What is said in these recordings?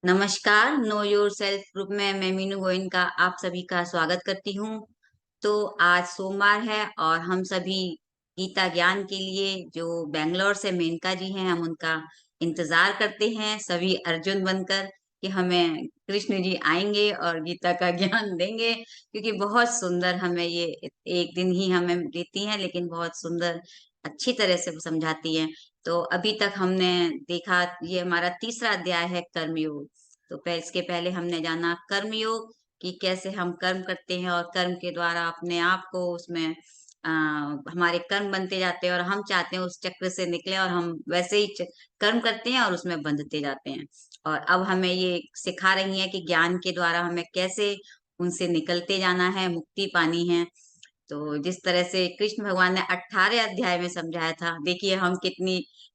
नमस्कार। Know your self group में मैं मीनू गोइन का आप सभी का स्वागत करती हूँ। तो आज सोमवार है और हम सभी गीता ज्ञान के लिए जो बेंगलोर से मेनका जी हैं, हम उनका इंतजार करते हैं सभी अर्जुन बनकर कि हमें कृष्ण जी आएंगे और गीता का ज्ञान देंगे, क्योंकि बहुत सुंदर हमें ये एक दिन ही हमें देती हैं, लेकिन बहुत सुंदर अच्छी तरह से वो समझाती हैं। तो अभी तक हमने देखा, ये हमारा तीसरा अध्याय है कर्मयोग। तो इसके पहले हमने जाना कर्मयोग कि कैसे हम कर्म करते हैं और कर्म के द्वारा अपने आप को उसमें हमारे कर्म बनते जाते हैं और हम चाहते हैं उस चक्र से निकले और हम वैसे ही कर्म करते हैं और उसमें बंधते जाते हैं। और अब हमें ये सिखा रही हैं कि ज्ञान के द्वारा हमें कैसे उनसे निकलते जाना है, मुक्ति पानी है। तो जिस तरह से कृष्ण भगवान ने 18 अध्याय में समझाया था, देखिए हम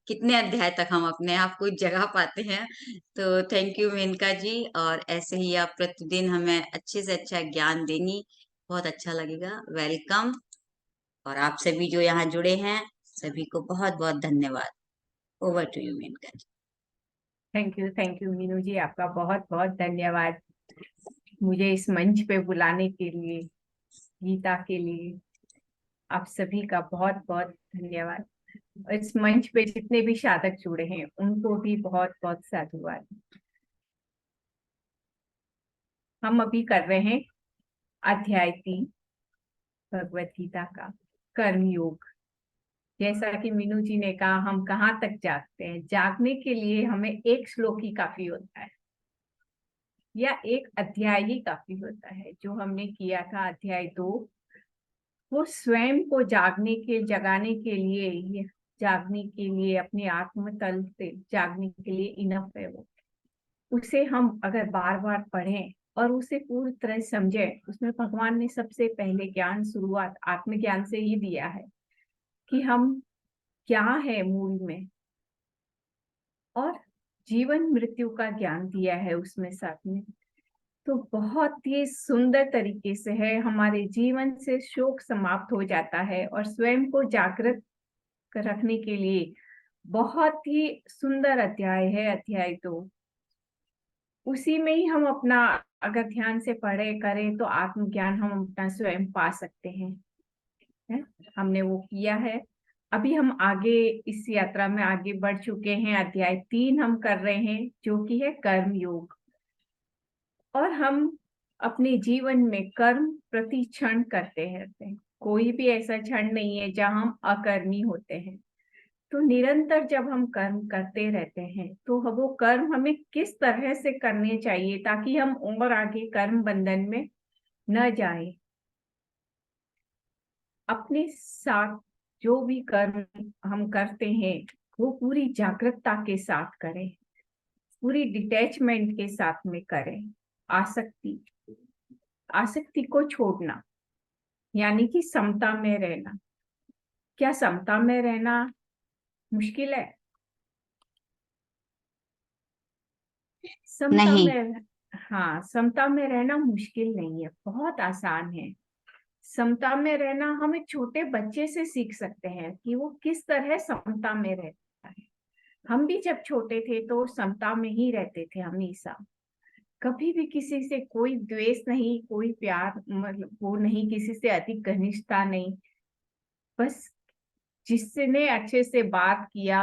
कितने अध्याय तक हम अपने आप को जगा पाते हैं। तो थैंक यू मेनका जी, और ऐसे ही आप प्रतिदिन हमें अच्छे से अच्छा ज्ञान देंगी, बहुत अच्छा लगेगा। वेलकम। और आप सभी जो यहाँ जुड़े हैं, सभी को बहुत बहुत धन्यवाद। Over to you Menka ji. Thank you Meenu ji, आपका बहुत बहुत धन्यवाद मुझे इस मंच पे बुलाने के लिए, गीता के लिए। आप सभी का बहुत बहुत धन्यवाद। और इस मंच पे जितने भी साधक जुड़े हैं उनको भी बहुत बहुत साधुवाद। हम अभी कर रहे हैं अध्याय 3 भगवत गीता का कर्म योग। जैसा कि मीनू जी ने कहा, हम कहाँ तक जागते हैं। जागने के लिए हमें एक श्लोक ही काफी होता है या एक अध्याय ही काफी होता है। जो हमने किया था अध्याय 2, वो स्वयं को जगाने के लिए, ये जागने के लिए, अपने आत्म तल से जागने के लिए इनफ है। वो उसे हम अगर बार बार पढ़ें और उसे पूरी तरह समझें, उसमें भगवान ने सबसे पहले ज्ञान शुरुआत आत्मज्ञान से ही दिया है कि हम क्या है मूल में, और जीवन मृत्यु का ज्ञान दिया है उसमें साथ में। तो बहुत ही सुंदर तरीके से है, हमारे जीवन से शोक समाप्त हो जाता है और स्वयं को जागृत रखने के लिए बहुत ही सुंदर अध्याय है अध्याय 2। उसी में ही हम अपना अगर ध्यान से पढ़े करें तो आत्मज्ञान हम अपना स्वयं पा सकते हैं। है? हमने वो किया है। अभी हम आगे इस यात्रा में आगे बढ़ चुके हैं। अध्याय 3 हम कर रहे हैं, जो कि है कर्म योग। और हम अपने जीवन में कर्म प्रति क्षण करते रहते हैं। कोई भी ऐसा क्षण नहीं है जहां हम अकर्मी होते हैं। तो निरंतर जब हम कर्म करते रहते हैं तो वो कर्म हमें किस तरह से करने चाहिए ताकि हम और आगे कर्म बंधन में न जाए। अपने साथ जो भी कर्म हम करते हैं वो पूरी जागरूकता के साथ करें, पूरी डिटैचमेंट के साथ में करें। आसक्ति आसक्ति को छोड़ना, यानी कि समता में रहना। क्या समता में रहना मुश्किल है? समता नहीं। में, हाँ, समता में रहना मुश्किल नहीं है, बहुत आसान है। समता में रहना हम एक छोटे बच्चे से सीख सकते हैं कि वो किस तरह समता में रहता है। हम भी जब छोटे थे तो समता में ही रहते थे हमेशा। कभी भी किसी से कोई द्वेष नहीं, कोई प्यार, मतलब वो नहीं, किसी से अधिक घनिष्ठता नहीं। बस जिसने अच्छे से बात किया,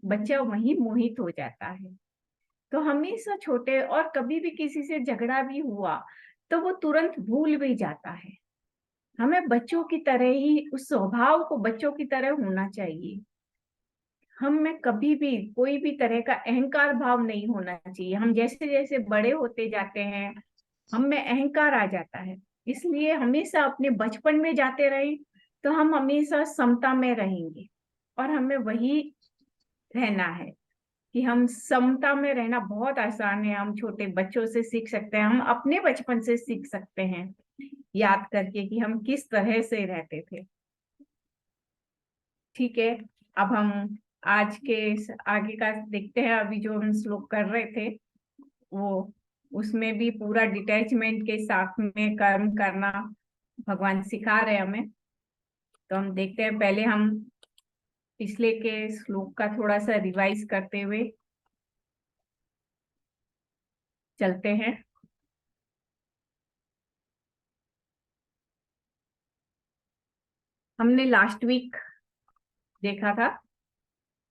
बच्चा वहीं मोहित हो जाता है। तो हमेशा छोटे, और कभी भी किसी से झगड़ा भी हुआ तो वो तुरंत भूल भी जाता है। हमें बच्चों की तरह ही, उस स्वभाव को बच्चों की तरह होना चाहिए। हम में कभी भी कोई भी तरह का अहंकार भाव नहीं होना चाहिए। हम जैसे जैसे बड़े होते जाते हैं हम में अहंकार आ जाता है। इसलिए हमेशा अपने बचपन में जाते रहे तो हम हमेशा समता में रहेंगे। और हमें वही रहना है कि हम समता में रहना बहुत आसान है। हम छोटे बच्चों से सीख सकते हैं, हम अपने बचपन से सीख सकते हैं, याद करके कि हम किस तरह से रहते थे। ठीक है, अब हम आज के आगे का देखते हैं। अभी जो हम श्लोक कर रहे थे वो, उसमें भी पूरा डिटैचमेंट के साथ में कर्म करना भगवान सिखा रहे हैं हमें। तो हम देखते हैं, पहले हम पिछले के श्लोक का थोड़ा सा रिवाइज करते हुए। चलते हैं। हमने लास्ट वीक देखा था,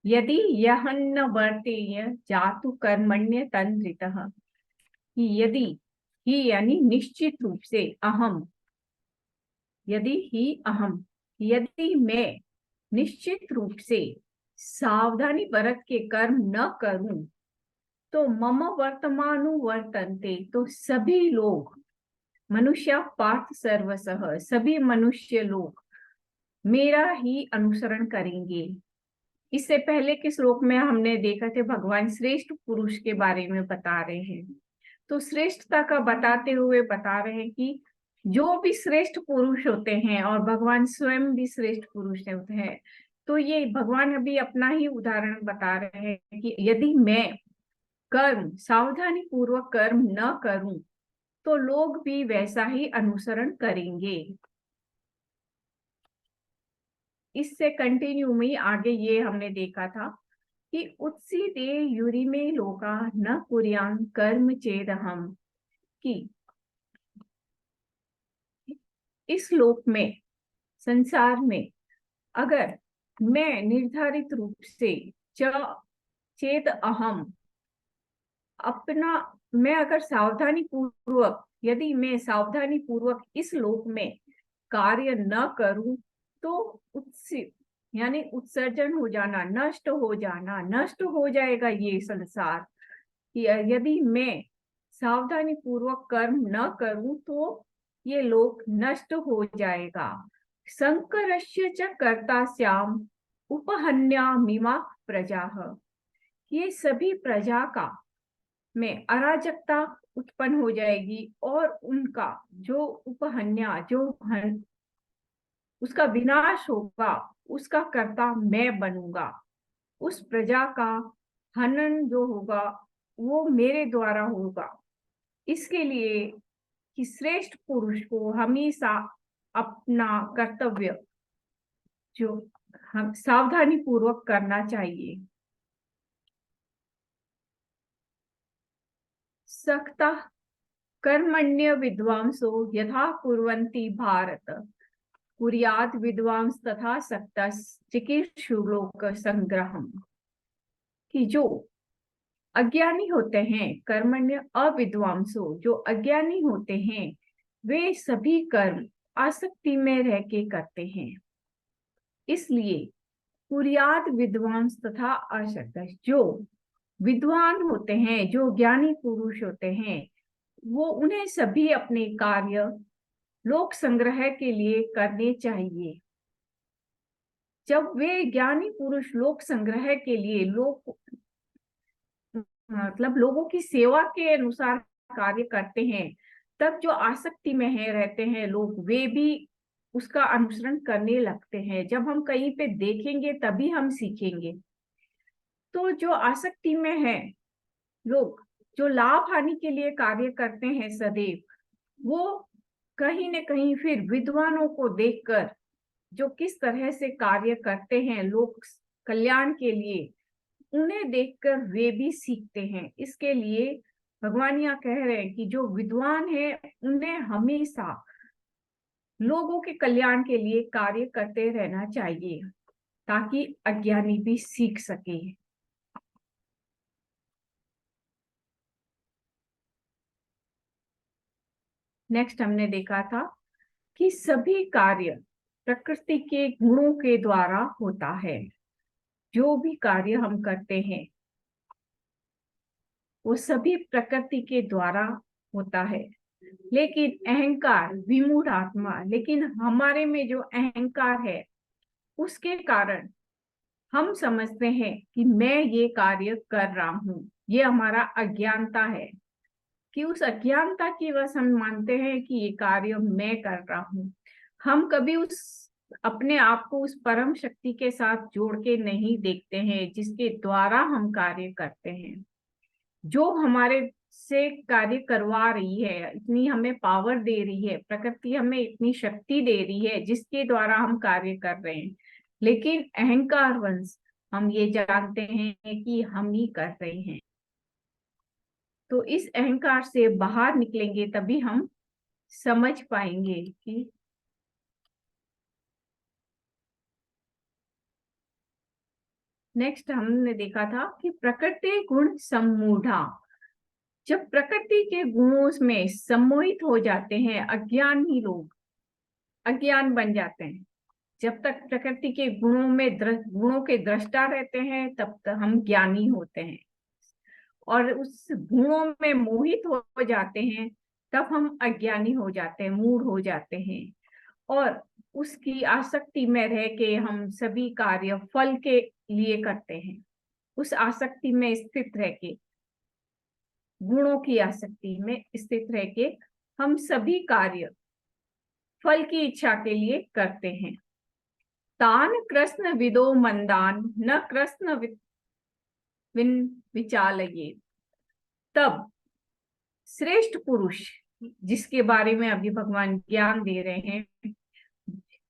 यदि यह न वर्तेय जातु कर्मण्य तंत्रितः, कि यदि ही यानी निश्चित रूप से, अहम यदि ही अहम, यदि मैं निश्चित रूप से सावधानी बरत के कर्म न करूं, तो मम वर्तमानु वर्तन्ते, तो सभी लोग, मनुष्य पार्थ सर्वसः, सभी मनुष्य लोग मेरा ही अनुसरण करेंगे। इससे पहले के श्लोक में हमने देखा थे भगवान श्रेष्ठ पुरुष के बारे में बता रहे हैं। तो श्रेष्ठता का बताते हुए बता रहे हैं कि जो भी श्रेष्ठ पुरुष होते हैं, और भगवान स्वयं भी श्रेष्ठ पुरुष होते हैं, तो ये भगवान अभी अपना ही उदाहरण बता रहे हैं कि यदि मैं कर्म सावधानी पूर्वक कर्म न करूं, तो लोग भी वैसा ही अनुसरण करेंगे। इससे कंटिन्यू में आगे ये हमने देखा था कि उत्सीते यूरिमे लोका न कुर्यां कर्म चेदहम, कि इस लोक में, संसार में, अगर मैं निर्धारित रूप से चेत अहम, अपना, मैं अगर सावधानी पूर्वक, यदि मैं सावधानी पूर्वक इस लोक में कार्य न करूं, तो उत्सित यानी उत्सर्जन हो जाना, नष्ट हो जाना, नष्ट हो जाएगा ये संसार। यदि मैं सावधानी पूर्वक कर्म न करूं, तो ये लोक नष्ट हो जाएगा। संकरस्य च कर्तास्याम उपहन्यामिमा प्रजाः, ये सभी प्रजा का में अराजकता उत्पन्न हो जाएगी, और उनका जो उपहन्या, जो उसका विनाश होगा, उसका कर्ता मैं बनूंगा। उस प्रजा का हनन जो होगा वो मेरे द्वारा होगा। इसके लिए कि श्रेष्ठ पुरुष को हमेशा अपना कर्तव्य जो हम सावधानी पूर्वक करना चाहिए। सक्ता कर्मण्य विद्वांसो यथा कुर्वन्ति भारत, कुर्यात् विद्वांस तथा सक्तः चिकीर्षुलोक संग्रहम, कि जो अज्ञानी होते हैं, कर्मण्य अविद्वांसो, जो अज्ञानी होते हैं, वे सभी कर्म आसक्ति में रह के करते हैं। इसलिए कुर्यात् विद्वांस तथा असक्तः, जो विद्वान होते हैं, जो ज्ञानी पुरुष होते हैं, वो उन्हें सभी अपने कार्य लोक संग्रह के लिए करने चाहिए। जब वे ज्ञानी पुरुष लोक संग्रह के लिए, लोक मतलब लोगों की सेवा के अनुसार कार्य करते हैं, तब जो आसक्ति में है रहते हैं लोग, वे भी उसका अनुसरण करने लगते हैं। जब हम कहीं पे देखेंगे तभी हम सीखेंगे। तो जो आसक्ति में है लोग, जो लाभ हानि के लिए कार्य करते हैं सदैव, वो कहीं न कहीं फिर विद्वानों को देखकर, जो किस तरह से कार्य करते हैं लोक कल्याण के लिए, उन्हें देखकर वे भी सीखते हैं। इसके लिए भगवान यहाँ कह रहे हैं कि जो विद्वान है, उन्हें हमेशा लोगों के कल्याण के लिए कार्य करते रहना चाहिए, ताकि अज्ञानी भी सीख सके। नेक्स्ट हमने देखा था कि सभी कार्य प्रकृति के गुणों के द्वारा होता है। जो भी कार्य हम करते हैं वो सभी प्रकृति के द्वारा होता है। लेकिन अहंकार, विमूढ़ आत्मा, लेकिन हमारे में जो अहंकार है, उसके कारण हम समझते हैं कि मैं ये कार्य कर रहा हूँ। ये हमारा अज्ञानता है कि उस अज्ञानता की वजह हम मानते हैं कि ये कार्य मैं कर रहा हूँ। हम कभी उस अपने आप को उस परम शक्ति के साथ जोड़ के नहीं देखते हैं, जिसके द्वारा हम कार्य करते हैं। जो हमारे से कार्य करवा रही है, इतनी हमें पावर दे रही है, प्रकृति हमें इतनी शक्ति दे रही है जिसके द्वारा हम कार्य कर रहे हैं। लेकिन अहंकार वंश हम ये जानते हैं कि हम ही कर रहे हैं। तो इस अहंकार से बाहर निकलेंगे तभी हम समझ पाएंगे कि नेक्स्ट हमने देखा था कि प्रकृति गुण सम्मूढ़ा। जब प्रकृति के गुणों में सम्मोहित हो जाते हैं अज्ञानी लोग, अज्ञान बन जाते हैं। जब तक प्रकृति के गुणों में गुणों के दृष्टा रहते हैं तब तक हम ज्ञानी होते हैं, और उस गुणों में मोहित हो जाते हैं तब हम अज्ञानी हो जाते हैं, मूढ़ हो जाते हैं। और उसकी आसक्ति में रह के हम सभी कार्य फल के लिए करते हैं। उस आसक्ति में स्थित रह के, गुणों की आसक्ति में स्थित रह के हम सभी कार्य फल की इच्छा के लिए करते हैं। तान कृष्ण विदो मंदान न कृष्ण विन विचालये। तब श्रेष्ठ पुरुष, जिसके बारे में अभी भगवान ज्ञान दे रहे हैं,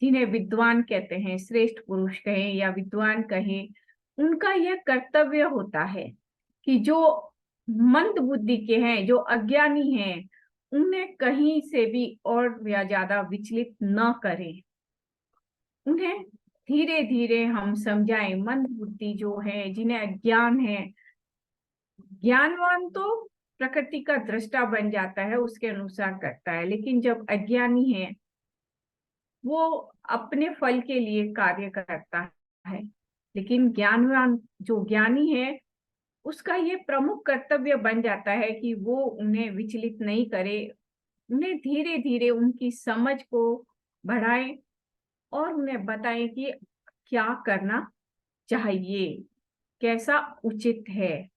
जिन्हें विद्वान कहते हैं, श्रेष्ठ पुरुष कहें या विद्वान कहें, उनका यह कर्तव्य होता है कि जो मंद बुद्धि के हैं, जो अज्ञानी हैं, उन्हें कहीं से भी और या ज्यादा विचलित न करें। उन्हें धीरे धीरे हम समझाएं। मंद बुद्धि जो है, जिन्हें अज्ञान है, ज्ञानवान तो प्रकृति का दृष्टा बन जाता है, उसके अनुसार करता है, लेकिन जब अज्ञानी है वो अपने फल के लिए कार्य करता है। लेकिन ज्ञानवान, जो ज्ञानी है, उसका ये प्रमुख कर्तव्य बन जाता है कि वो उन्हें विचलित नहीं करे, उन्हें धीरे धीरे उनकी समझ को बढ़ाए और उन्हें बताएं कि क्या करना चाहिए, कैसा उचित है।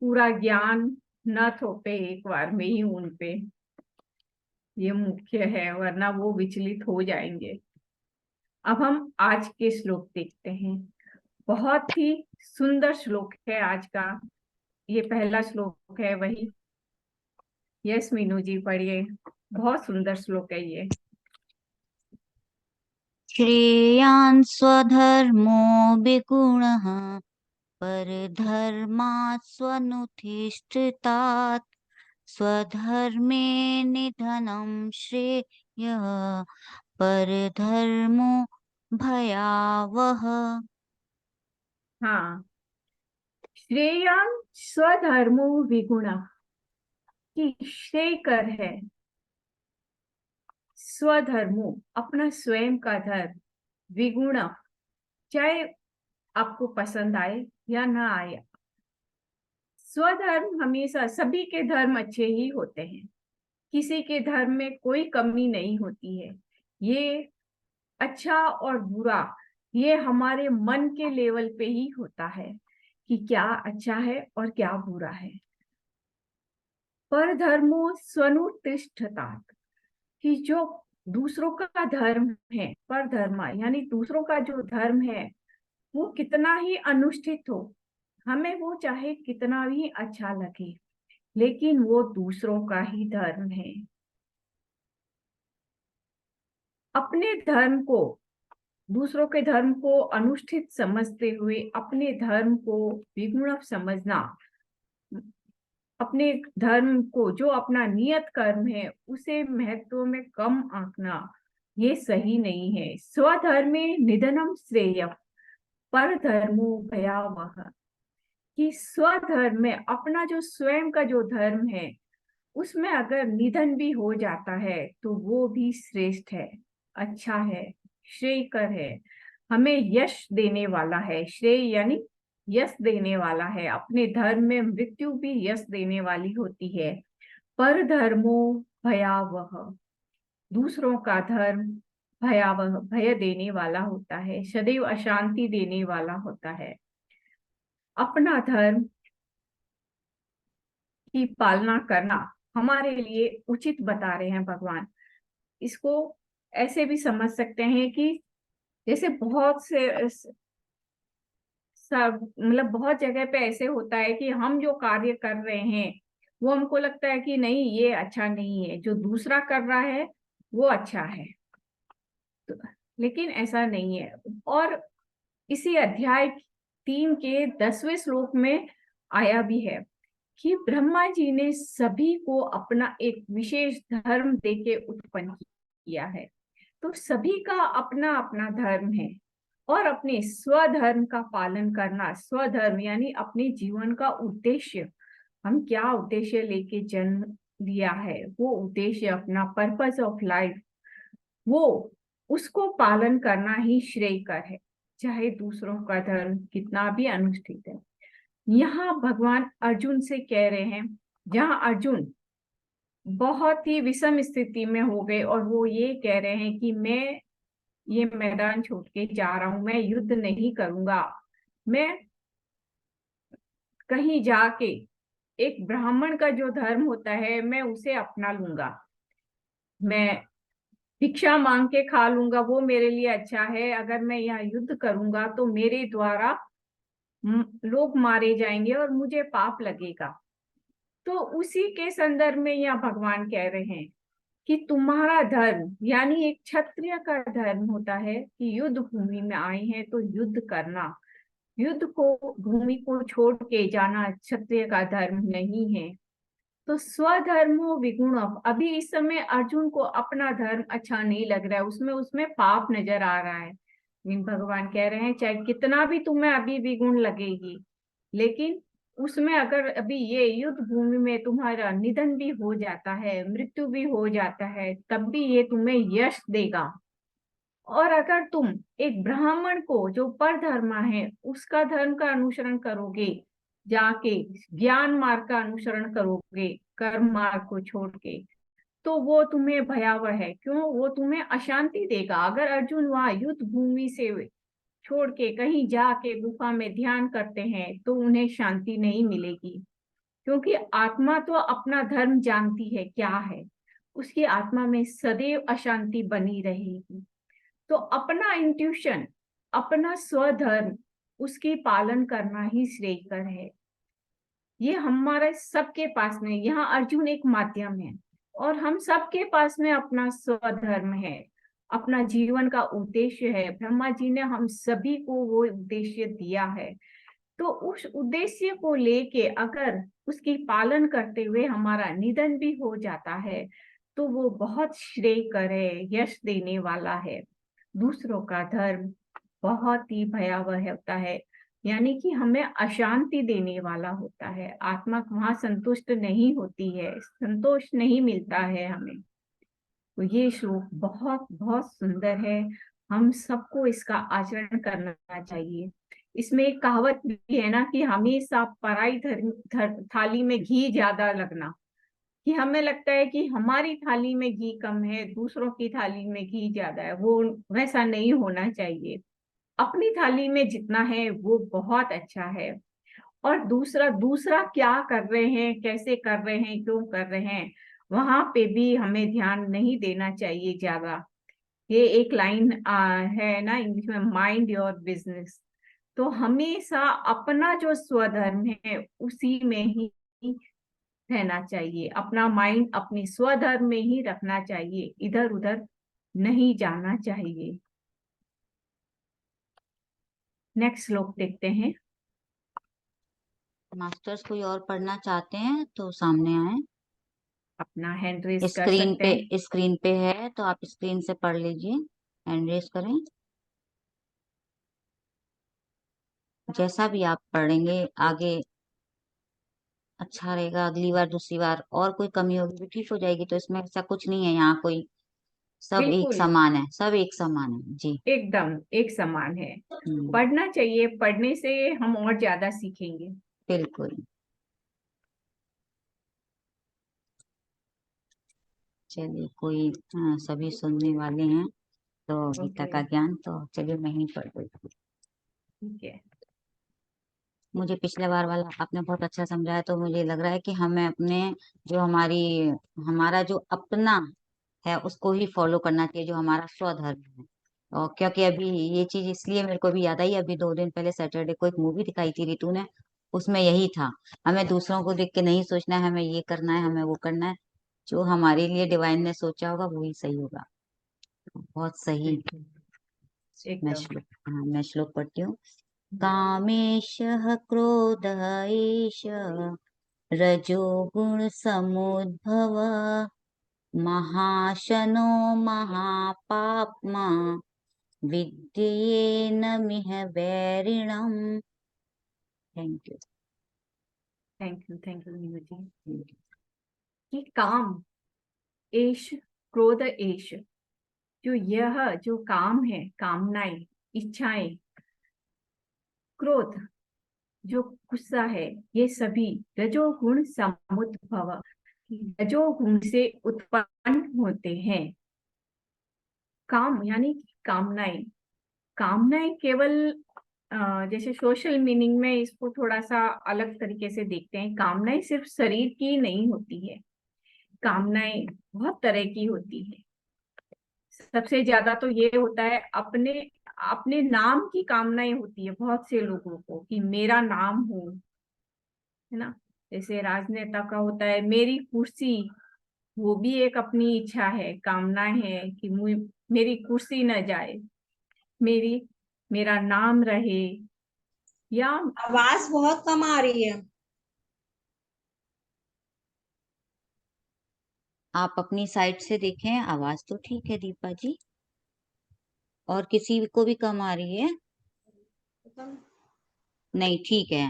पूरा ज्ञान न थोपे एक बार में ही उन पे, ये मुख्य है, वरना वो विचलित हो जाएंगे। अब हम आज के श्लोक देखते हैं। बहुत ही सुंदर श्लोक है आज का, ये पहला श्लोक है वही। यस मीनू जी पढ़िए, बहुत सुंदर श्लोक है ये। श्रेयान् स्वधर्मो विगुणः परधर्मात् स्वनुतिष्ठितात् स्वधर्मे निधनं श्रेयः परधर्मो भयावह। हाँ, श्रेयान् स्वधर्मो विगुणः, कि श्रेय कर है स्वधर्मो, अपना स्वयं का धर्म, विगुण, चाहे आपको पसंद आए या ना आए। स्वधर्म, हमेशा सभी के धर्म अच्छे ही होते हैं, किसी के धर्म में कोई कमी नहीं होती है। ये अच्छा और बुरा, ये हमारे मन के लेवल पे ही होता है कि क्या अच्छा है और क्या बुरा है। पर धर्मो स्वनुतिष्ठता, कि जो दूसरों का धर्म है, पर धर्म यानी दूसरों का जो धर्म है, वो कितना ही अनुष्ठित हो, हमें वो चाहे कितना भी अच्छा लगे, लेकिन वो दूसरों का ही धर्म है। अपने धर्म को, दूसरों के धर्म को अनुष्ठित समझते हुए अपने धर्म को विगुण समझना, अपने धर्म को, जो अपना नियत कर्म है, उसे महत्व में कम आंकना, ये सही नहीं है। स्वधर्मे निधनम श्रेय पर धर्मो भयावह, कि स्वधर्म में, अपना जो स्वयं का जो धर्म है, उसमें अगर निधन भी हो जाता है तो वो भी श्रेष्ठ है, अच्छा है, श्रेयकर है, हमें यश देने वाला है। श्रेय यानी यश देने वाला है। अपने धर्म में मृत्यु भी यश देने वाली होती है। पर धर्मो भयावह, दूसरों का धर्म भयावह, भय देने वाला होता है, सदैव अशांति देने वाला होता है। अपना धर्म की पालना करना हमारे लिए उचित बता रहे हैं भगवान। इसको ऐसे भी समझ सकते हैं कि जैसे बहुत से सब, मतलब बहुत जगह पे ऐसे होता है कि हम जो कार्य कर रहे हैं वो हमको लगता है कि नहीं, ये अच्छा नहीं है, जो दूसरा कर रहा है वो अच्छा है। तो, लेकिन ऐसा नहीं है। और इसी अध्याय 3 के 10वें श्लोक में आया भी है कि ब्रह्मा जी ने सभी को अपना एक विशेष धर्म देके उत्पन्न किया है। तो सभी का अपना अपना धर्म है और अपने स्वधर्म का पालन करना, स्वधर्म यानी अपने जीवन का उद्देश्य, हम क्या उद्देश्य लेके जन्म लिया है, वो उद्देश्य, अपना पर्पस ऑफ लाइफ, वो उसको पालन करना ही श्रेयकर है, चाहे दूसरों का धर्म कितना भी अनुष्ठित है। यहाँ भगवान अर्जुन से कह रहे हैं, जहाँ अर्जुन बहुत ही विषम स्थिति में हो गए और वो ये कह रहे हैं कि मैं ये मैदान छोड़ के जा रहा हूं, मैं युद्ध नहीं करूंगा, मैं कहीं जाके एक ब्राह्मण का जो धर्म होता है मैं उसे अपना लूंगा, मैं भिक्षा मांग के खा लूंगा, वो मेरे लिए अच्छा है। अगर मैं यहाँ युद्ध करूंगा तो मेरे द्वारा लोग मारे जाएंगे और मुझे पाप लगेगा। तो उसी के संदर्भ में यहाँ भगवान कह रहे हैं कि तुम्हारा धर्म यानी एक क्षत्रिय का धर्म होता है कि युद्ध भूमि में आए हैं तो युद्ध करना, युद्ध को भूमि को छोड़ के जाना क्षत्रिय का धर्म नहीं है। तो स्वधर्मो विगुण, अभी इस समय अर्जुन को अपना धर्म अच्छा नहीं लग रहा है, उसमें उसमें पाप नजर आ रहा है। लेकिन भगवान कह रहे हैं चाहे कितना भी तुम्हें अभी विगुण लगेगी, लेकिन उसमें अगर अभी ये युद्ध भूमि में तुम्हारा निधन भी हो जाता है, मृत्यु भी हो जाता है, तब भी ये तुम्हें यश देगा। और अगर तुम एक ब्राह्मण को जो परधर्मा है उसका धर्म का अनुसरण करोगे, जाके ज्ञान मार्ग का अनुसरण करोगे कर्म मार्ग को छोड़ के, तो वो तुम्हें भयावह है। क्यों? वो तुम्हें अशांति देगा। अगर अर्जुन वहां युद्ध भूमि से छोड़ के कहीं जाके गुफा में ध्यान करते हैं तो उन्हें शांति नहीं मिलेगी, क्योंकि आत्मा तो अपना धर्म जानती है क्या है, उसकी आत्मा में सदैव अशांति बनी रहेगी। तो अपना इंट्यूशन, अपना स्वधर्म, उसकी पालन करना ही श्रेयकर है। ये हमारे सबके पास में, यहाँ अर्जुन एक माध्यम है और हम सबके पास में अपना स्वधर्म है, अपना जीवन का उद्देश्य है। ब्रह्मा जी ने हम सभी को वो उद्देश्य दिया है। तो उस उद्देश्य को लेके अगर उसकी पालन करते हुए हमारा निधन भी हो जाता है तो वो बहुत श्रेयकर है, यश देने वाला है। दूसरों का धर्म बहुत ही भयावह होता है, यानी कि हमें अशांति देने वाला होता है। आत्मा वहां संतुष्ट नहीं होती है, संतोष नहीं मिलता है हमें। तो ये श्लोक बहुत बहुत सुंदर है, हम सबको इसका आचरण करना चाहिए। इसमें एक कहावत भी है ना कि हमेशा पराई थाली में घी ज्यादा लगना, कि हमें लगता है कि हमारी थाली में घी कम है, दूसरों की थाली में घी ज्यादा है, वो वैसा नहीं होना चाहिए। अपनी थाली में जितना है वो बहुत अच्छा है। और दूसरा दूसरा क्या कर रहे हैं, कैसे कर रहे हैं, क्यों कर रहे हैं, वहां पे भी हमें ध्यान नहीं देना चाहिए ज्यादा। ये एक लाइन है ना इंग्लिश में, माइंड योर बिजनेस। तो हमेशा अपना जो स्वधर्म है उसी में ही रहना चाहिए, अपना माइंड अपनी स्वधर्म में ही रखना चाहिए, इधर उधर नहीं जाना चाहिए। नेक्स्ट श्लोक देखते हैं। मास्टर्स कोई और पढ़ना चाहते हैं तो सामने आए। अपना हैंड रेज कर सकते हैं। स्क्रीन पे है तो आप स्क्रीन से पढ़ लीजिए, हैंड रेज करें। जैसा भी आप पढ़ेंगे आगे अच्छा रहेगा, अगली बार दूसरी बार और कोई कमी होगी तो ठीक हो जाएगी। तो इसमें ऐसा कुछ नहीं है, यहाँ कोई सब एक बिल्कुल समान है, सब एक समान है जी। एकदम एक समान है। हम्म, पढ़ना चाहिए, पढ़ने से हम और ज्यादा सीखेंगे। बिल्कुल। चलिए कोई सभी सुनने वाले हैं तो गीता ओके का ज्ञान, तो चलिए मैं ही पढ़ देती हूँ। ठीक है। मुझे पिछले बार वाला आपने बहुत अच्छा समझाया, तो मुझे लग रहा है कि हमें अपने जो हमारा जो अपना है उसको ही फॉलो करना चाहिए, जो हमारा स्वधर्म है। और क्योंकि अभी ये चीज इसलिए मेरे को भी याद आई, अभी 2 दिन पहले सैटरडे को एक मूवी दिखाई थी रितु ने, उसमें यही था, हमें दूसरों को देख के नहीं सोचना है, हमें ये करना है, हमें वो करना है। जो हमारे लिए डिवाइन ने सोचा होगा वही सही होगा। बहुत सही। बिल्कुल एकदम। मैं श्लोक पढ़ती हूँ। कामेशः क्रोध एष रजोगुण समुद्भव महाशनो महापाप्मा विद्येन मिह वैरिणम। Thank you. Thank you Meenu ji. कि काम एश क्रोध एश, जो काम है, कामनाएं, इच्छाएं, क्रोध जो गुस्सा है, ये सभी रजोगुण समुद्भव, रजोगुण से उत्पन्न होते हैं। काम यानी कामनाएं, कामनाएं केवल जैसे सोशल मीनिंग में इसको थोड़ा सा अलग तरीके से देखते हैं। कामनाएं सिर्फ शरीर की नहीं होती है, कामनाएं बहुत तरह की होती है। सबसे ज्यादा तो ये होता है अपने अपने नाम की कामनाएं होती है बहुत से लोगों को, कि मेरा नाम हो, है ना। जैसे राजनेता का होता है मेरी कुर्सी, वो भी एक अपनी इच्छा है, कामना है कि मेरी कुर्सी न जाए, मेरी मेरा नाम रहे। या आवाज बहुत कम आ रही है। आप अपनी साइड से देखें, आवाज तो ठीक है दीपा जी। और किसी को भी कम आ रही है? नहीं, ठीक है।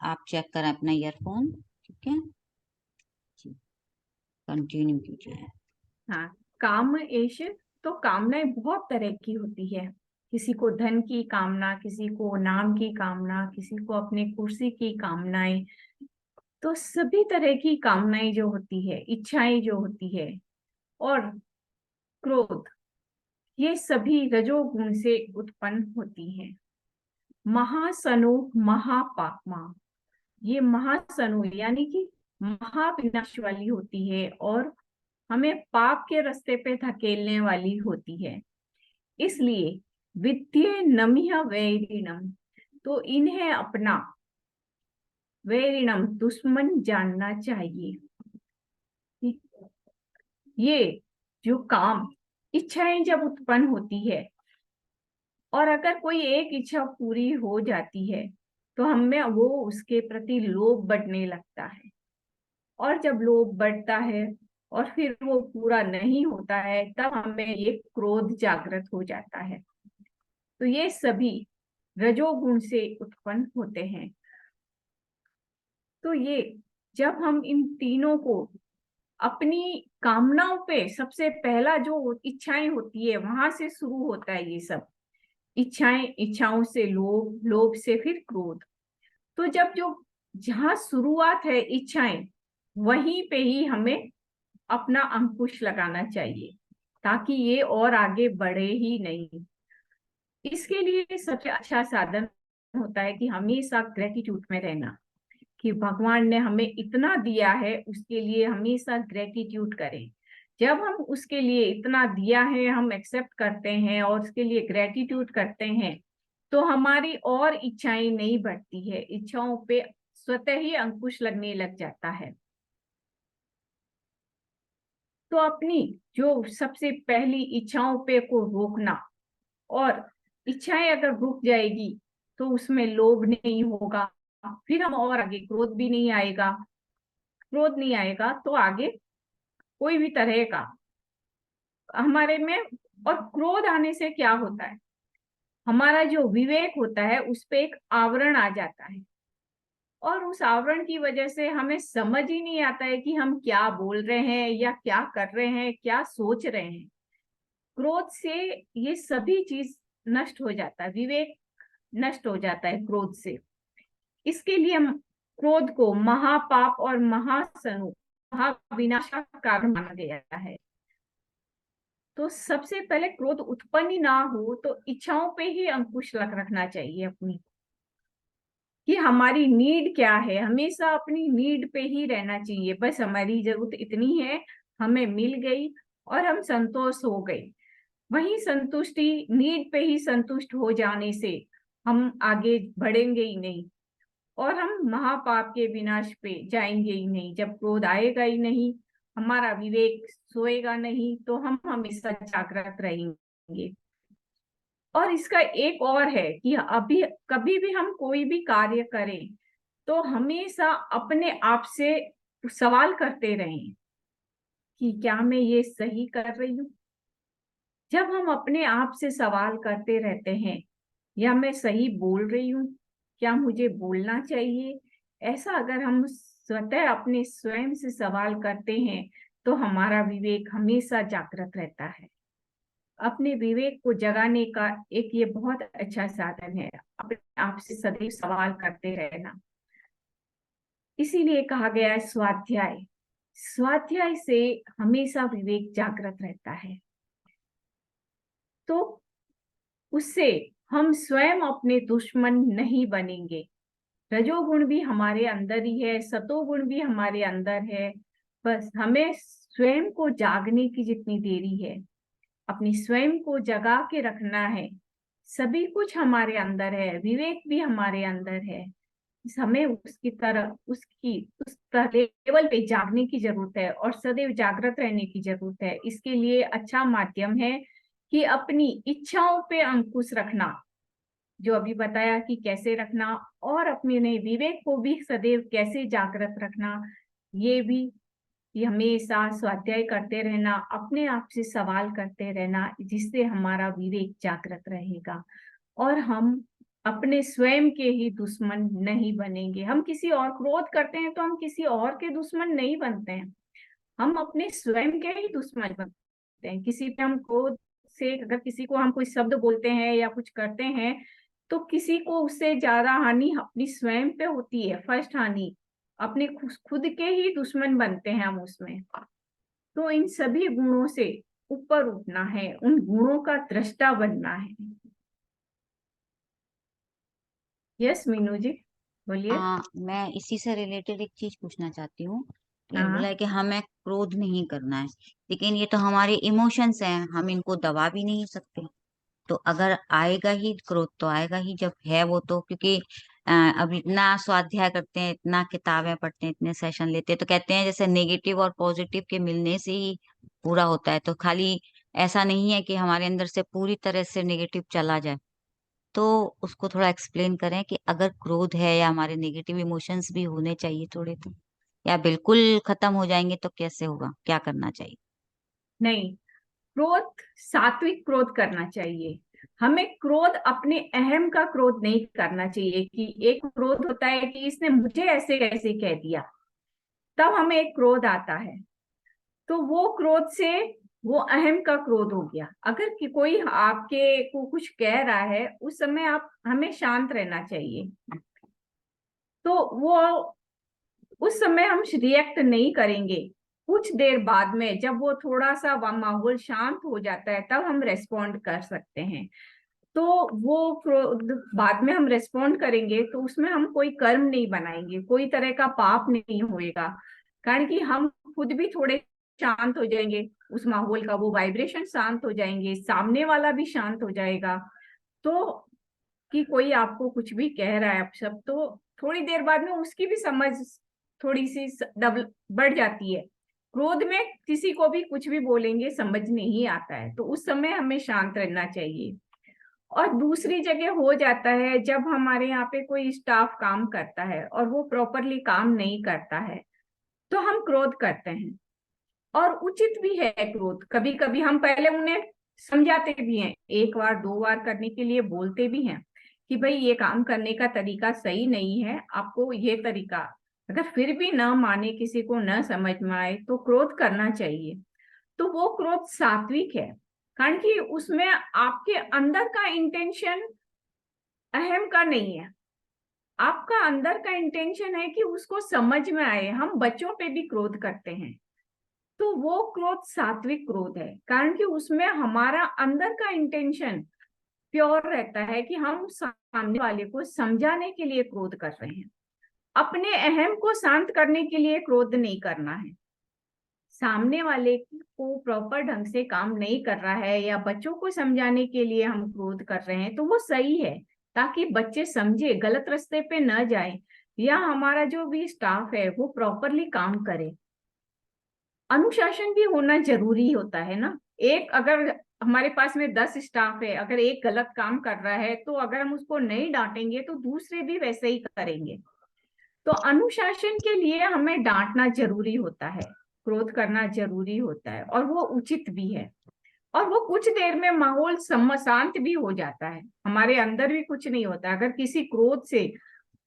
आप चेक करें अपना ईयरफोन। ठीक है जी, कंटिन्यू कीजिए। हाँ, काम एश, तो कामनाएं बहुत तरह की होती है। किसी को धन की कामना, किसी को नाम की कामना, किसी को अपने कुर्सी की कामनाएं। तो सभी तरह की कामनाएं जो होती है, इच्छाएं जो होती है, और क्रोध, ये सभी रजोगुण से उत्पन्न होती है। महासनो महापापमा, ये महासनो यानी कि महाविनाश वाली होती है और हमें पाप के रास्ते पे धकेलने वाली होती है। इसलिए विद्ये नमिह वैरिणम, तो इन्हें अपना वैरिणम दुश्मन जानना चाहिए। ये जो काम इच्छाएं जब उत्पन्न होती है, और अगर कोई एक इच्छा पूरी हो जाती है तो हमें वो उसके प्रति लोभ बढ़ने लगता है, और जब लोभ बढ़ता है और फिर वो पूरा नहीं होता है, तब हमें ये क्रोध जागृत हो जाता है। तो ये सभी रजोगुण से उत्पन्न होते हैं। तो ये जब हम इन तीनों को अपनी कामनाओं पे, सबसे पहला जो इच्छाएं होती है वहां से शुरू होता है ये सब इच्छाएं, इच्छाओं से लोभ, लोभ से फिर क्रोध। तो जब जो जहां शुरुआत है इच्छाएं, वहीं पे ही हमें अपना अंकुश लगाना चाहिए, ताकि ये और आगे बढ़े ही नहीं। इसके लिए सबसे अच्छा साधन होता है कि हमेशा ग्रेटिट्यूड में रहना, कि भगवान ने हमें इतना दिया है, उसके लिए हमेशा ग्रेटिट्यूड करें। जब हम उसके लिए इतना दिया है हम एक्सेप्ट करते हैं और उसके लिए ग्रेटिट्यूड करते हैं, तो हमारी और इच्छाएं नहीं बढ़ती है, इच्छाओं पे स्वतः ही अंकुश लगने लग जाता है। तो अपनी जो सबसे पहली इच्छाओं पे को रोकना, और इच्छाएं अगर रुक जाएगी तो उसमें लोभ नहीं होगा, फिर हम और आगे क्रोध भी नहीं आएगा, क्रोध नहीं आएगा तो आगे कोई भी तरह का हमारे में। और क्रोध आने से क्या होता है, हमारा जो विवेक होता है उस पे एक आवरण आ जाता है, और उस आवरण की वजह से हमें समझ ही नहीं आता है कि हम क्या बोल रहे हैं या क्या कर रहे हैं, क्या सोच रहे हैं। क्रोध से ये सभी चीज नष्ट हो जाता है, विवेक नष्ट हो जाता है क्रोध से। इसके लिए हम क्रोध को महापाप और महासनु, महाविनाश का कारण माना गया है। तो सबसे पहले क्रोध उत्पन्न ही ना हो तो इच्छाओं पे ही अंकुश रखना चाहिए अपनी, कि हमारी नीड क्या है, हमेशा अपनी नीड पे ही रहना चाहिए। बस हमारी जरूरत इतनी है, हमें मिल गई और हम संतोष हो गए। वही संतुष्टि, नीड पे ही संतुष्ट हो जाने से हम आगे बढ़ेंगे ही नहीं, और हम महापाप के विनाश पे जाएंगे ही नहीं। जब क्रोध आएगा ही नहीं, हमारा विवेक सोएगा नहीं, तो हम हमेशा जागृत रहेंगे। और इसका एक और है कि अभी कभी भी हम कोई भी कार्य करें तो हमेशा अपने आप से सवाल करते रहें कि क्या मैं ये सही कर रही हूँ। जब हम अपने आप से सवाल करते रहते हैं, या मैं सही बोल रही हूँ, क्या मुझे बोलना चाहिए, ऐसा अगर हम स्वतः अपने स्वयं से सवाल करते हैं, तो हमारा विवेक हमेशा जागृत रहता है। अपने विवेक को जगाने का एक ये बहुत अच्छा साधन है, अपने आप से सदैव सवाल करते रहना। इसीलिए कहा गया है स्वाध्याय। स्वाध्याय से हमेशा विवेक जागृत रहता है। तो उससे हम स्वयं अपने दुश्मन नहीं बनेंगे। रजोगुण भी हमारे अंदर ही है, सतोगुण भी हमारे अंदर है। बस हमें स्वयं को जागने की जितनी देरी है, अपनी स्वयं को जगा के रखना है। सभी कुछ हमारे अंदर है, विवेक भी हमारे अंदर है। हमें उसकी तरह उस लेवल पे जागने की जरूरत है और सदैव जागृत रहने की जरूरत है। इसके लिए अच्छा माध्यम है कि अपनी इच्छाओं पे अंकुश रखना, जो अभी बताया कि कैसे रखना, और अपने विवेक को भी सदैव कैसे जागृत रखना, ये भी कि हमेशा स्वाध्याय करते रहना, अपने आप से सवाल करते रहना, जिससे हमारा विवेक जागृत रहेगा और हम अपने स्वयं के ही दुश्मन नहीं बनेंगे। हम किसी और क्रोध करते हैं तो हम किसी और के दुश्मन नहीं बनते हैं, हम अपने स्वयं के ही दुश्मन बनते हैं। किसी पे हम क्रोध से, अगर किसी को हम कोई शब्द बोलते हैं या कुछ करते हैं, तो किसी को उससे ज्यादा हानि अपनी स्वयं पे होती है। फर्स्ट हानि अपने खुद के ही दुश्मन बनते हैं हम उसमें। तो इन सभी गुणों से ऊपर उठना है, उन गुणों का दृष्टा बनना है। यस मीनू जी, बोलिए। मैं इसी से रिलेटेड एक चीज पूछना चाहती हूँ कि बोला हाँ है कि हमें क्रोध नहीं करना है, लेकिन ये तो हमारे इमोशंस हैं, हम इनको दबा भी नहीं सकते। तो अगर आएगा ही क्रोध, तो आएगा ही जब है वो तो, क्योंकि अब इतना स्वाध्याय करते हैं, इतना किताबें पढ़ते हैं, इतने सेशन लेते हैं, तो कहते हैं जैसे नेगेटिव और पॉजिटिव के मिलने से ही पूरा होता है। तो खाली ऐसा नहीं है कि हमारे अंदर से पूरी तरह से नेगेटिव चला जाए। तो उसको थोड़ा एक्सप्लेन करें कि अगर क्रोध है या हमारे नेगेटिव इमोशंस भी होने चाहिए थोड़े, तो या बिल्कुल खत्म हो जाएंगे तो कैसे होगा, क्या करना चाहिए? नहीं, क्रोध सात्विक क्रोध करना चाहिए। हमें क्रोध अपने अहम का क्रोध नहीं करना चाहिए कि एक क्रोध होता है कि इसने मुझे ऐसे कैसे कह दिया, तब हमें एक क्रोध आता है। तो वो क्रोध से वो अहम का क्रोध हो गया। अगर कि कोई आपके को कुछ कह रहा है, उस समय आप हमें शांत रहना चाहिए। तो वो उस समय हम रिएक्ट नहीं करेंगे। कुछ देर बाद में जब वो थोड़ा सा माहौल शांत हो जाता है, तब हम रेस्पॉन्ड कर सकते हैं। तो वो बाद में हम रेस्पॉन्ड करेंगे, तो उसमें हम कोई कर्म नहीं बनाएंगे, कोई तरह का पाप नहीं होएगा, कारण कि हम खुद भी थोड़े शांत हो जाएंगे। उस माहौल का वो वाइब्रेशन शांत हो जाएंगे, सामने वाला भी शांत हो जाएगा। तो कि कोई आपको कुछ भी कह रहा है आप सब, तो थोड़ी देर बाद में उसकी भी समझ थोड़ी सी डबल बढ़ जाती है। क्रोध में किसी को भी कुछ भी बोलेंगे समझ नहीं आता है, तो उस समय हमें शांत रहना चाहिए। और दूसरी जगह हो जाता है जब हमारे यहाँ पे कोई स्टाफ काम करता है और वो प्रॉपरली काम नहीं करता है, तो हम क्रोध करते हैं। और उचित भी है क्रोध। कभी कभी हम पहले उन्हें समझाते भी हैं, एक बार दो बार करने के लिए बोलते भी हैं कि भाई ये काम करने का तरीका सही नहीं है, आपको ये तरीका। अगर फिर भी ना माने, किसी को न समझ में आए, तो क्रोध करना चाहिए। तो वो क्रोध सात्विक है, कारण कि उसमें आपके अंदर का इंटेंशन अहम का नहीं है। आपका अंदर का इंटेंशन है कि उसको समझ में आए। हम बच्चों पे भी क्रोध करते हैं, तो वो क्रोध सात्विक क्रोध है, कारण कि उसमें हमारा अंदर का इंटेंशन प्योर रहता है कि हम सामने वाले को समझाने के लिए क्रोध कर रहे हैं, अपने अहम को शांत करने के लिए क्रोध नहीं करना है। सामने वाले को प्रॉपर ढंग से काम नहीं कर रहा है, या बच्चों को समझाने के लिए हम क्रोध कर रहे हैं, तो वो सही है, ताकि बच्चे समझे, गलत रास्ते पे न जाए, या हमारा जो भी स्टाफ है वो प्रॉपरली काम करे। अनुशासन भी होना जरूरी होता है ना। एक अगर हमारे पास में 10 स्टाफ है, अगर एक गलत काम कर रहा है, तो अगर हम उसको नहीं डांटेंगे तो दूसरे भी वैसे ही करेंगे। तो अनुशासन के लिए हमें डांटना जरूरी होता है, क्रोध करना जरूरी होता है, और वो उचित भी है। और वो कुछ देर में माहौल शांत भी हो जाता है, हमारे अंदर भी कुछ नहीं होता। अगर किसी क्रोध से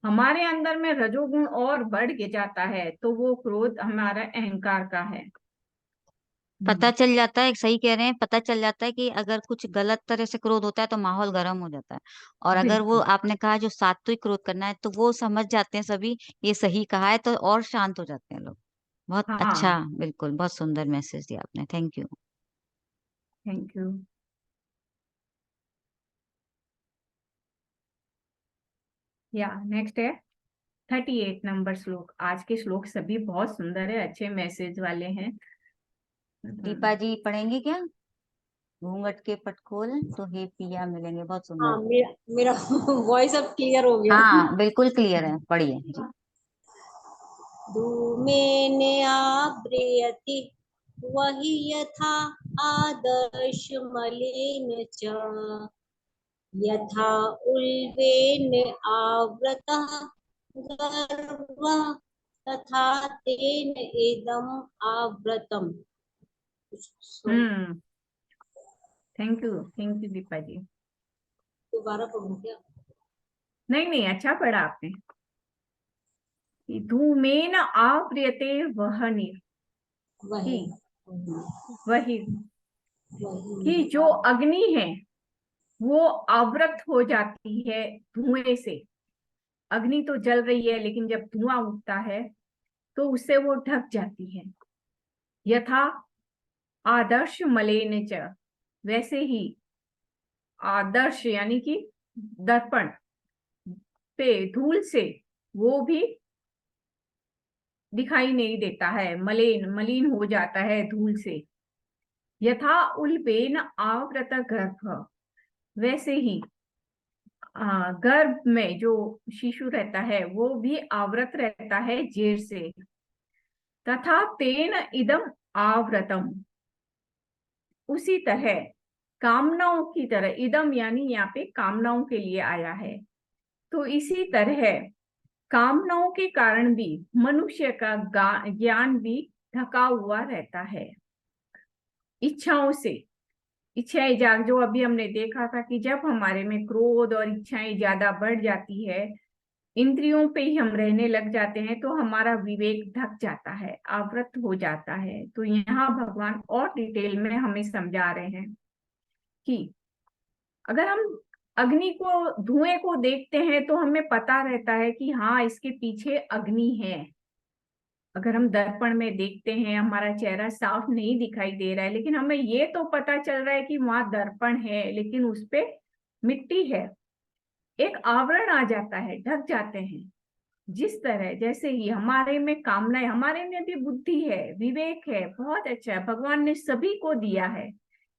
हमारे अंदर में रजोगुण और बढ़ के जाता है तो वो क्रोध हमारा अहंकार का है। पता चल जाता है, सही कह रहे हैं, पता चल जाता है कि अगर कुछ गलत तरह से क्रोध होता है तो माहौल गर्म हो जाता है। और अगर वो बिल्कुल। आपने कहा जो सात्विक क्रोध करना है तो वो समझ जाते हैं सभी, ये सही कहा है, तो और शांत हो जाते हैं लोग। बहुत अच्छा, हाँ, बिल्कुल, बहुत सुंदर मैसेज दिया आपने, थैंक यू। Thank you. या नेक्स्ट है 38 नंबर श्लोक। आज के श्लोक सभी बहुत सुंदर है, अच्छे मैसेज वाले हैं। दीपा जी पढ़ेंगे क्या? घूंघट के पट खोल तो हे पिया मिलेंगे, बहुत हाँ, सुंदर। मेरा वॉइस अब क्लियर हो गया। हाँ बिल्कुल क्लियर है, पढ़िए जी। धूमेन आव्रियति वही यथा आदर्श मलिन च यथा उल्बेन आवृतः गर्वः तथा तेन इदम् आवृतम्। हम्म, थैंक यू दीपा जी। दोबारा पढ़ूं क्या? नहीं नहीं, अच्छा पढ़ा आपने। कि धूमेन आव्रियते वह्नि, वही कि वही, कि वही जो अग्नि है वो आवृत हो जाती है धुएं से। अग्नि तो जल रही है, लेकिन जब धुआं उठता है तो उससे वो ढक जाती है। यथा आदर्श मलेन च, वैसे ही आदर्श यानी कि दर्पण पे धूल से वो भी दिखाई नहीं देता है, मलिन मलिन हो जाता है धूल से। यथा उल्बेन आवृत गर्भ, वैसे ही गर्भ में जो शिशु रहता है वो भी आवृत रहता है जेर से। तथा तेन इदम आवृतम, उसी तरह कामनाओं की तरह, इदम यानी यहाँ पे कामनाओं के लिए आया है, तो इसी तरह कामनाओं के कारण भी मनुष्य का ज्ञान भी ढका हुआ रहता है इच्छाओं से। इच्छाएं जाग, जो अभी हमने देखा था कि जब हमारे में क्रोध और इच्छाएं ज्यादा बढ़ जाती है, इंद्रियों पे ही हम रहने लग जाते हैं, तो हमारा विवेक ढक जाता है, आवृत हो जाता है। तो यहाँ भगवान और डिटेल में हमें समझा रहे हैं कि अगर हम अग्नि को, धुएं को देखते हैं तो हमें पता रहता है कि हाँ, इसके पीछे अग्नि है। अगर हम दर्पण में देखते हैं, हमारा चेहरा साफ नहीं दिखाई दे रहा है, लेकिन हमें ये तो पता चल रहा है कि वहां दर्पण है, लेकिन उस पे मिट्टी है, एक आवरण आ जाता है, ढक जाते हैं। जिस तरह जैसे ही हमारे में कामनाएं, हमारे में भी बुद्धि है, विवेक है, बहुत अच्छा है, भगवान ने सभी को दिया है,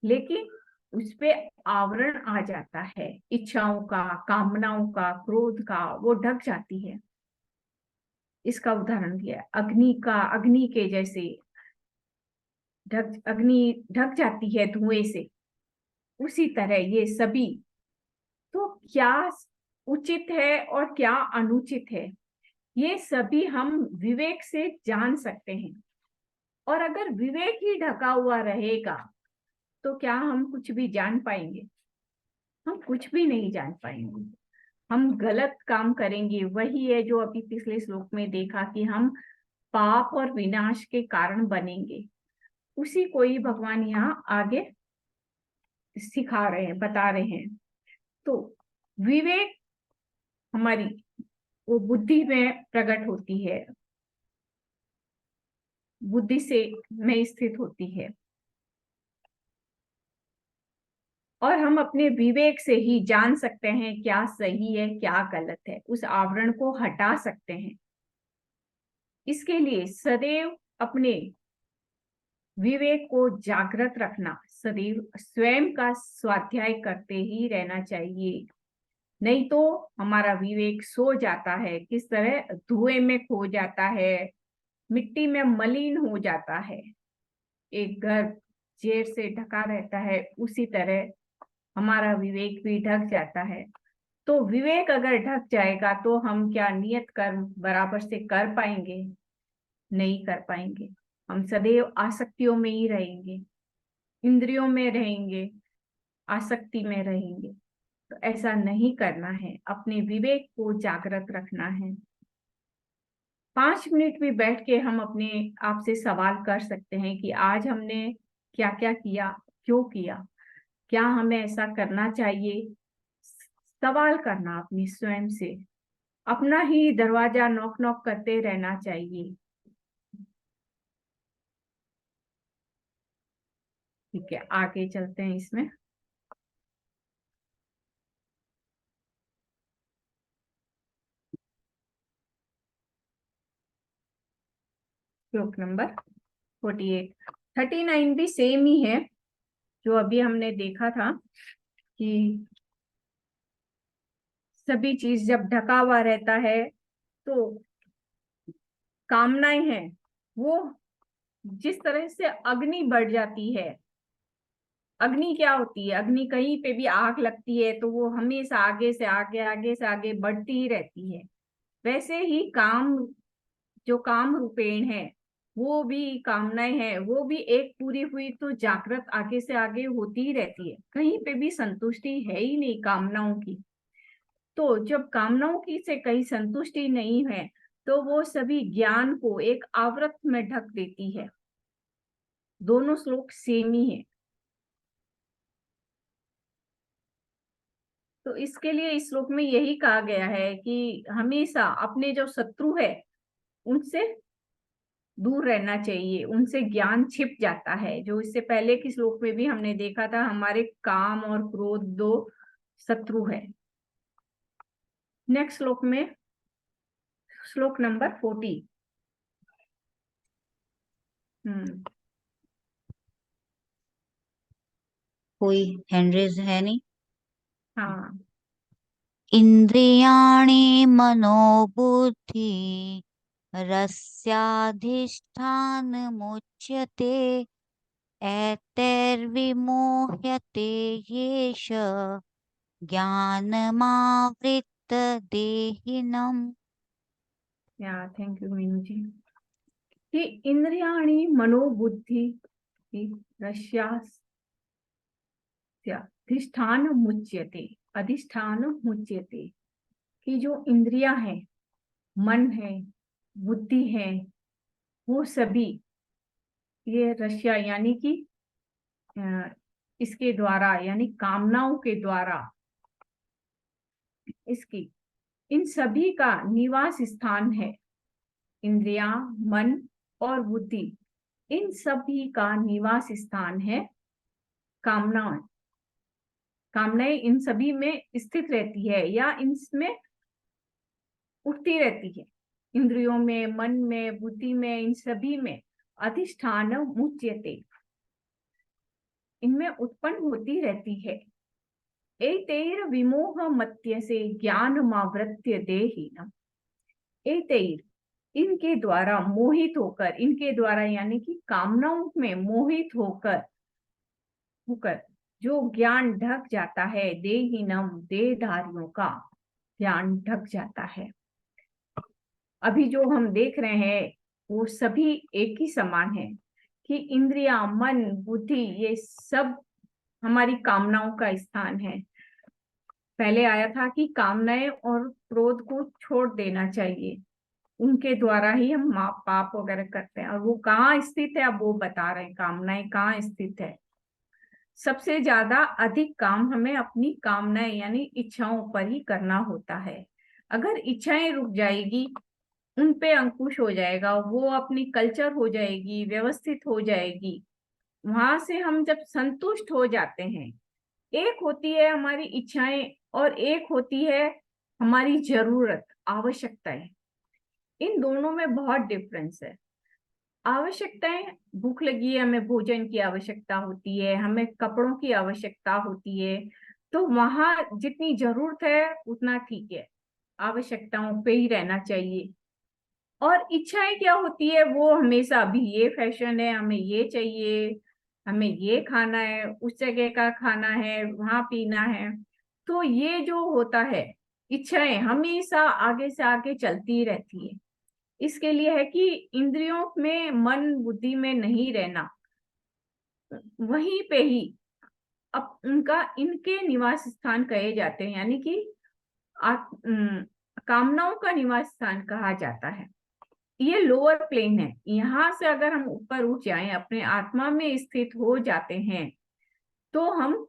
लेकिन उस पे आवरण आ जाता है इच्छाओं का, कामनाओं का, क्रोध का, वो ढक जाती है। इसका उदाहरण दिया अग्नि का, अग्नि के जैसे अग्नि ढक जाती है धुएं से, उसी तरह ये सभी। तो क्या उचित है और क्या अनुचित है, ये सभी हम विवेक से जान सकते हैं। और अगर विवेक ही ढका हुआ रहेगा तो क्या हम कुछ भी जान पाएंगे? हम कुछ भी नहीं जान पाएंगे, हम गलत काम करेंगे। वही है जो अभी पिछले श्लोक में देखा कि हम पाप और विनाश के कारण बनेंगे। उसी को ही भगवान यहाँ आगे सिखा रहे हैं, बता रहे हैं। तो विवेक हमारी वो बुद्धि में प्रकट होती है, बुद्धि से में स्थित होती है, और हम अपने विवेक से ही जान सकते हैं क्या सही है क्या गलत है, उस आवरण को हटा सकते हैं। इसके लिए सदैव अपने विवेक को जागृत रखना, सदैव स्वयं का स्वाध्याय करते ही रहना चाहिए। नहीं तो हमारा विवेक सो जाता है, किस तरह धुएं में खो जाता है, मिट्टी में मलिन हो जाता है, एक घर जेर से ढका रहता है, उसी तरह हमारा विवेक भी ढक जाता है। तो विवेक अगर ढक जाएगा तो हम क्या नियत कर्म बराबर से कर पाएंगे? नहीं कर पाएंगे। हम सदैव आसक्तियों में ही रहेंगे, इंद्रियों में रहेंगे, आसक्ति में रहेंगे। तो ऐसा नहीं करना है, अपने विवेक को जागृत रखना है। 5 मिनट भी बैठ के हम अपने आप से सवाल कर सकते हैं कि आज हमने क्या क्या किया, क्यों किया, क्या हमें ऐसा करना चाहिए। सवाल करना अपनी स्वयं से, अपना ही दरवाजा नॉक नॉक करते रहना चाहिए। ठीक है, आगे चलते हैं इसमें। श्लोक नंबर 48। 39 भी सेम ही है जो अभी हमने देखा था कि सभी चीज जब ढका हुआ रहता है तो कामनाएं हैं वो जिस तरह से अग्नि बढ़ जाती है। अग्नि क्या होती है? अग्नि कहीं पे भी आग लगती है तो वो हमेशा आगे से आगे, आगे से आगे बढ़ती ही रहती है। वैसे ही काम, जो काम रूपेण है, वो भी कामनाएं हैं, वो भी एक पूरी हुई तो जागृत आगे से आगे होती ही रहती है। कहीं पे भी संतुष्टि है ही नहीं कामनाओं की। तो जब कामनाओं की से कहीं संतुष्टि नहीं है तो वो सभी ज्ञान को एक आवृत में ढक देती है। दोनों श्लोक सेम ही है। तो इसके लिए इस श्लोक में यही कहा गया है कि हमेशा अपने जो शत्रु है उनसे दूर रहना चाहिए, उनसे ज्ञान छिप जाता है। जो इससे पहले की श्लोक में भी हमने देखा था, हमारे काम और क्रोध दो शत्रु है। नेक्स्ट श्लोक में, श्लोक नंबर 40। कोई हैंड रेज है नहीं? हाँ, इन्द्रियाणि मनोबुद्धि रस्याधिष्ठानमुच्यते एतैर्विमोह्यते येष ज्ञानमावृत्तदेहिनम्। Thank you Meenu ji. कि इंद्रियाणि मनोबुद्धि अधिष्ठान मुच्यते, अधिष्ठान मुच्यते। कि जो इंद्रियां हैं, मन है, बुद्धि है, वो सभी ये रश्या यानी कि इसके द्वारा, यानी कामनाओं के द्वारा, इसकी इन सभी का निवास स्थान है। इंद्रियां, मन और बुद्धि, इन सभी का निवास स्थान है कामनाएं। कामनाएं इन सभी में स्थित रहती है या इनमें उठती रहती है। इंद्रियों में, मन में, बुद्धि में, इन सभी में अधिष्ठान मुच्यते, इनमें उत्पन्न होती रहती है। एतैर विमोह मत्य से ज्ञान मावृत्य देहिनम्। एतैर, इनके द्वारा मोहित होकर, इनके द्वारा यानी कि कामनाओं में मोहित होकर होकर जो ज्ञान ढक जाता है, देहिनम्, देहधारियों का ज्ञान ढक जाता है। अभी जो हम देख रहे हैं वो सभी एक ही समान है कि इंद्रियां, मन, बुद्धि, ये सब हमारी कामनाओं का स्थान है। पहले आया था कि कामनाएं और क्रोध को छोड़ देना चाहिए, उनके द्वारा ही हम पाप वगैरह करते हैं। और वो कहाँ स्थित है, अब वो बता रहे हैं कामनाएं कहाँ स्थित है। सबसे ज्यादा अधिक काम हमें अपनी कामनाएं यानी इच्छाओं पर ही करना होता है। अगर इच्छाएं रुक जाएगी, उन पे अंकुश हो जाएगा, वो अपनी कल्चर हो जाएगी, व्यवस्थित हो जाएगी, वहां से हम जब संतुष्ट हो जाते हैं, एक होती है हमारी इच्छाएं और एक होती है हमारी जरूरत, आवश्यकताएं। इन दोनों में बहुत डिफरेंस है। आवश्यकताएं, भूख लगी है, हमें भोजन की आवश्यकता होती है, हमें कपड़ों की आवश्यकता होती है, तो वहां जितनी जरूरत है उतना ठीक है, आवश्यकताओं पे ही रहना चाहिए। और इच्छाएं क्या होती है, वो हमेशा अभी ये फैशन है, हमें ये चाहिए, हमें ये खाना है, उस जगह का खाना है, वहां पीना है, तो ये जो होता है, इच्छाएं हमेशा आगे से आगे चलती रहती है। इसके लिए है कि इंद्रियों में, मन बुद्धि में नहीं रहना, वहीं पे ही अब उनका, इनके निवास स्थान कहे जाते हैं, यानी कि कामनाओं का निवास स्थान कहा जाता है। ये लोअर प्लेन है। यहाँ से अगर हम ऊपर उठ जाएं, अपने आत्मा में स्थित हो जाते हैं, तो हम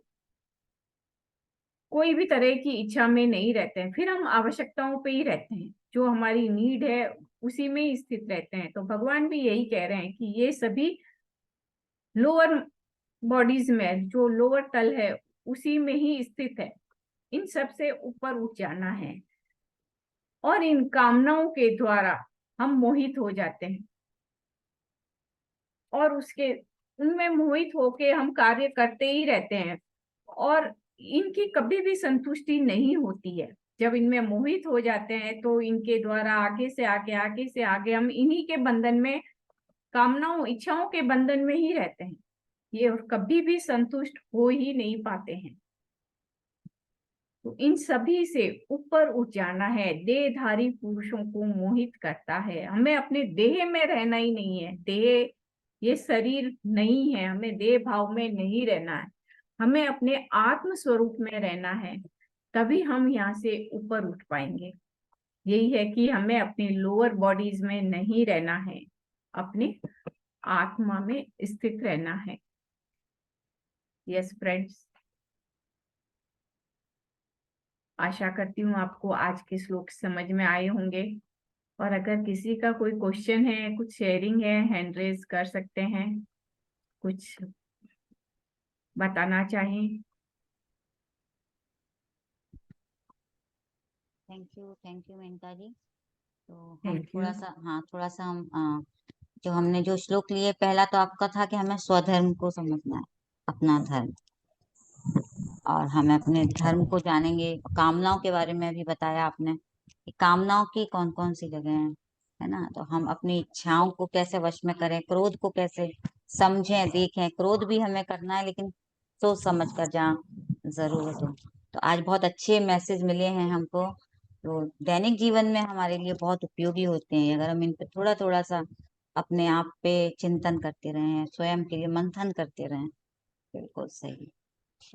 कोई भी तरह की इच्छा में नहीं रहते हैं। फिर हम आवश्यकताओं पे ही रहते हैं, जो हमारी नीड है उसी में ही स्थित रहते हैं। तो भगवान भी यही कह रहे हैं कि ये सभी लोअर बॉडीज में, जो लोअर तल है उसी में ही स्थित है। इन सब से ऊपर उठ जाना है, और इन कामनाओं के द्वारा हम मोहित हो जाते हैं, और उसके उनमें मोहित होके हम कार्य करते ही रहते हैं, और इनकी कभी भी संतुष्टि नहीं होती है। जब इनमें मोहित हो जाते हैं तो इनके द्वारा आगे से आगे, आगे से आगे हम इन्हीं के बंधन में, कामनाओं इच्छाओं के बंधन में ही रहते हैं। ये और कभी भी संतुष्ट हो ही नहीं पाते हैं। तो इन सभी से ऊपर उठ जाना है। देहधारी पुरुषों को मोहित करता है। हमें अपने देह में रहना ही नहीं है। देह, ये शरीर नहीं है, हमें देह भाव में नहीं रहना है। हमें अपने आत्म स्वरूप में रहना है, तभी हम यहाँ से ऊपर उठ पाएंगे। यही है कि हमें अपनी लोअर बॉडीज में नहीं रहना है, अपनी आत्मा में स्थित रहना है। यस फ्रेंड्स, आशा करती हूँ आपको आज के श्लोक समझ में आए होंगे। और अगर किसी का कोई क्वेश्चन है, कुछ शेयरिंग है, हैंड रेज कर सकते हैं, कुछ बताना चाहें। थैंक यू मेनका जी। तो हम थैंक यू। थोड़ा सा हम जो हमने जो श्लोक लिए, पहला तो आपका था कि हमें स्वधर्म को समझना है, अपना धर्म, और हमें अपने धर्म को जानेंगे। कामनाओं के बारे में भी बताया आपने कि कामनाओं की कौन कौन सी जगह है ना। तो हम अपनी इच्छाओं को कैसे वश में करें, क्रोध को कैसे समझें, देखें। क्रोध भी हमें करना है, लेकिन सोच समझ कर, जहाँ जरूरत हो। तो आज बहुत अच्छे मैसेज मिले हैं हमको, तो दैनिक जीवन में हमारे लिए बहुत उपयोगी होते हैं अगर हम इन पे थोड़ा थोड़ा सा अपने आप पे चिंतन करते रहें, स्वयं के लिए मंथन करते रहें। बिल्कुल सही।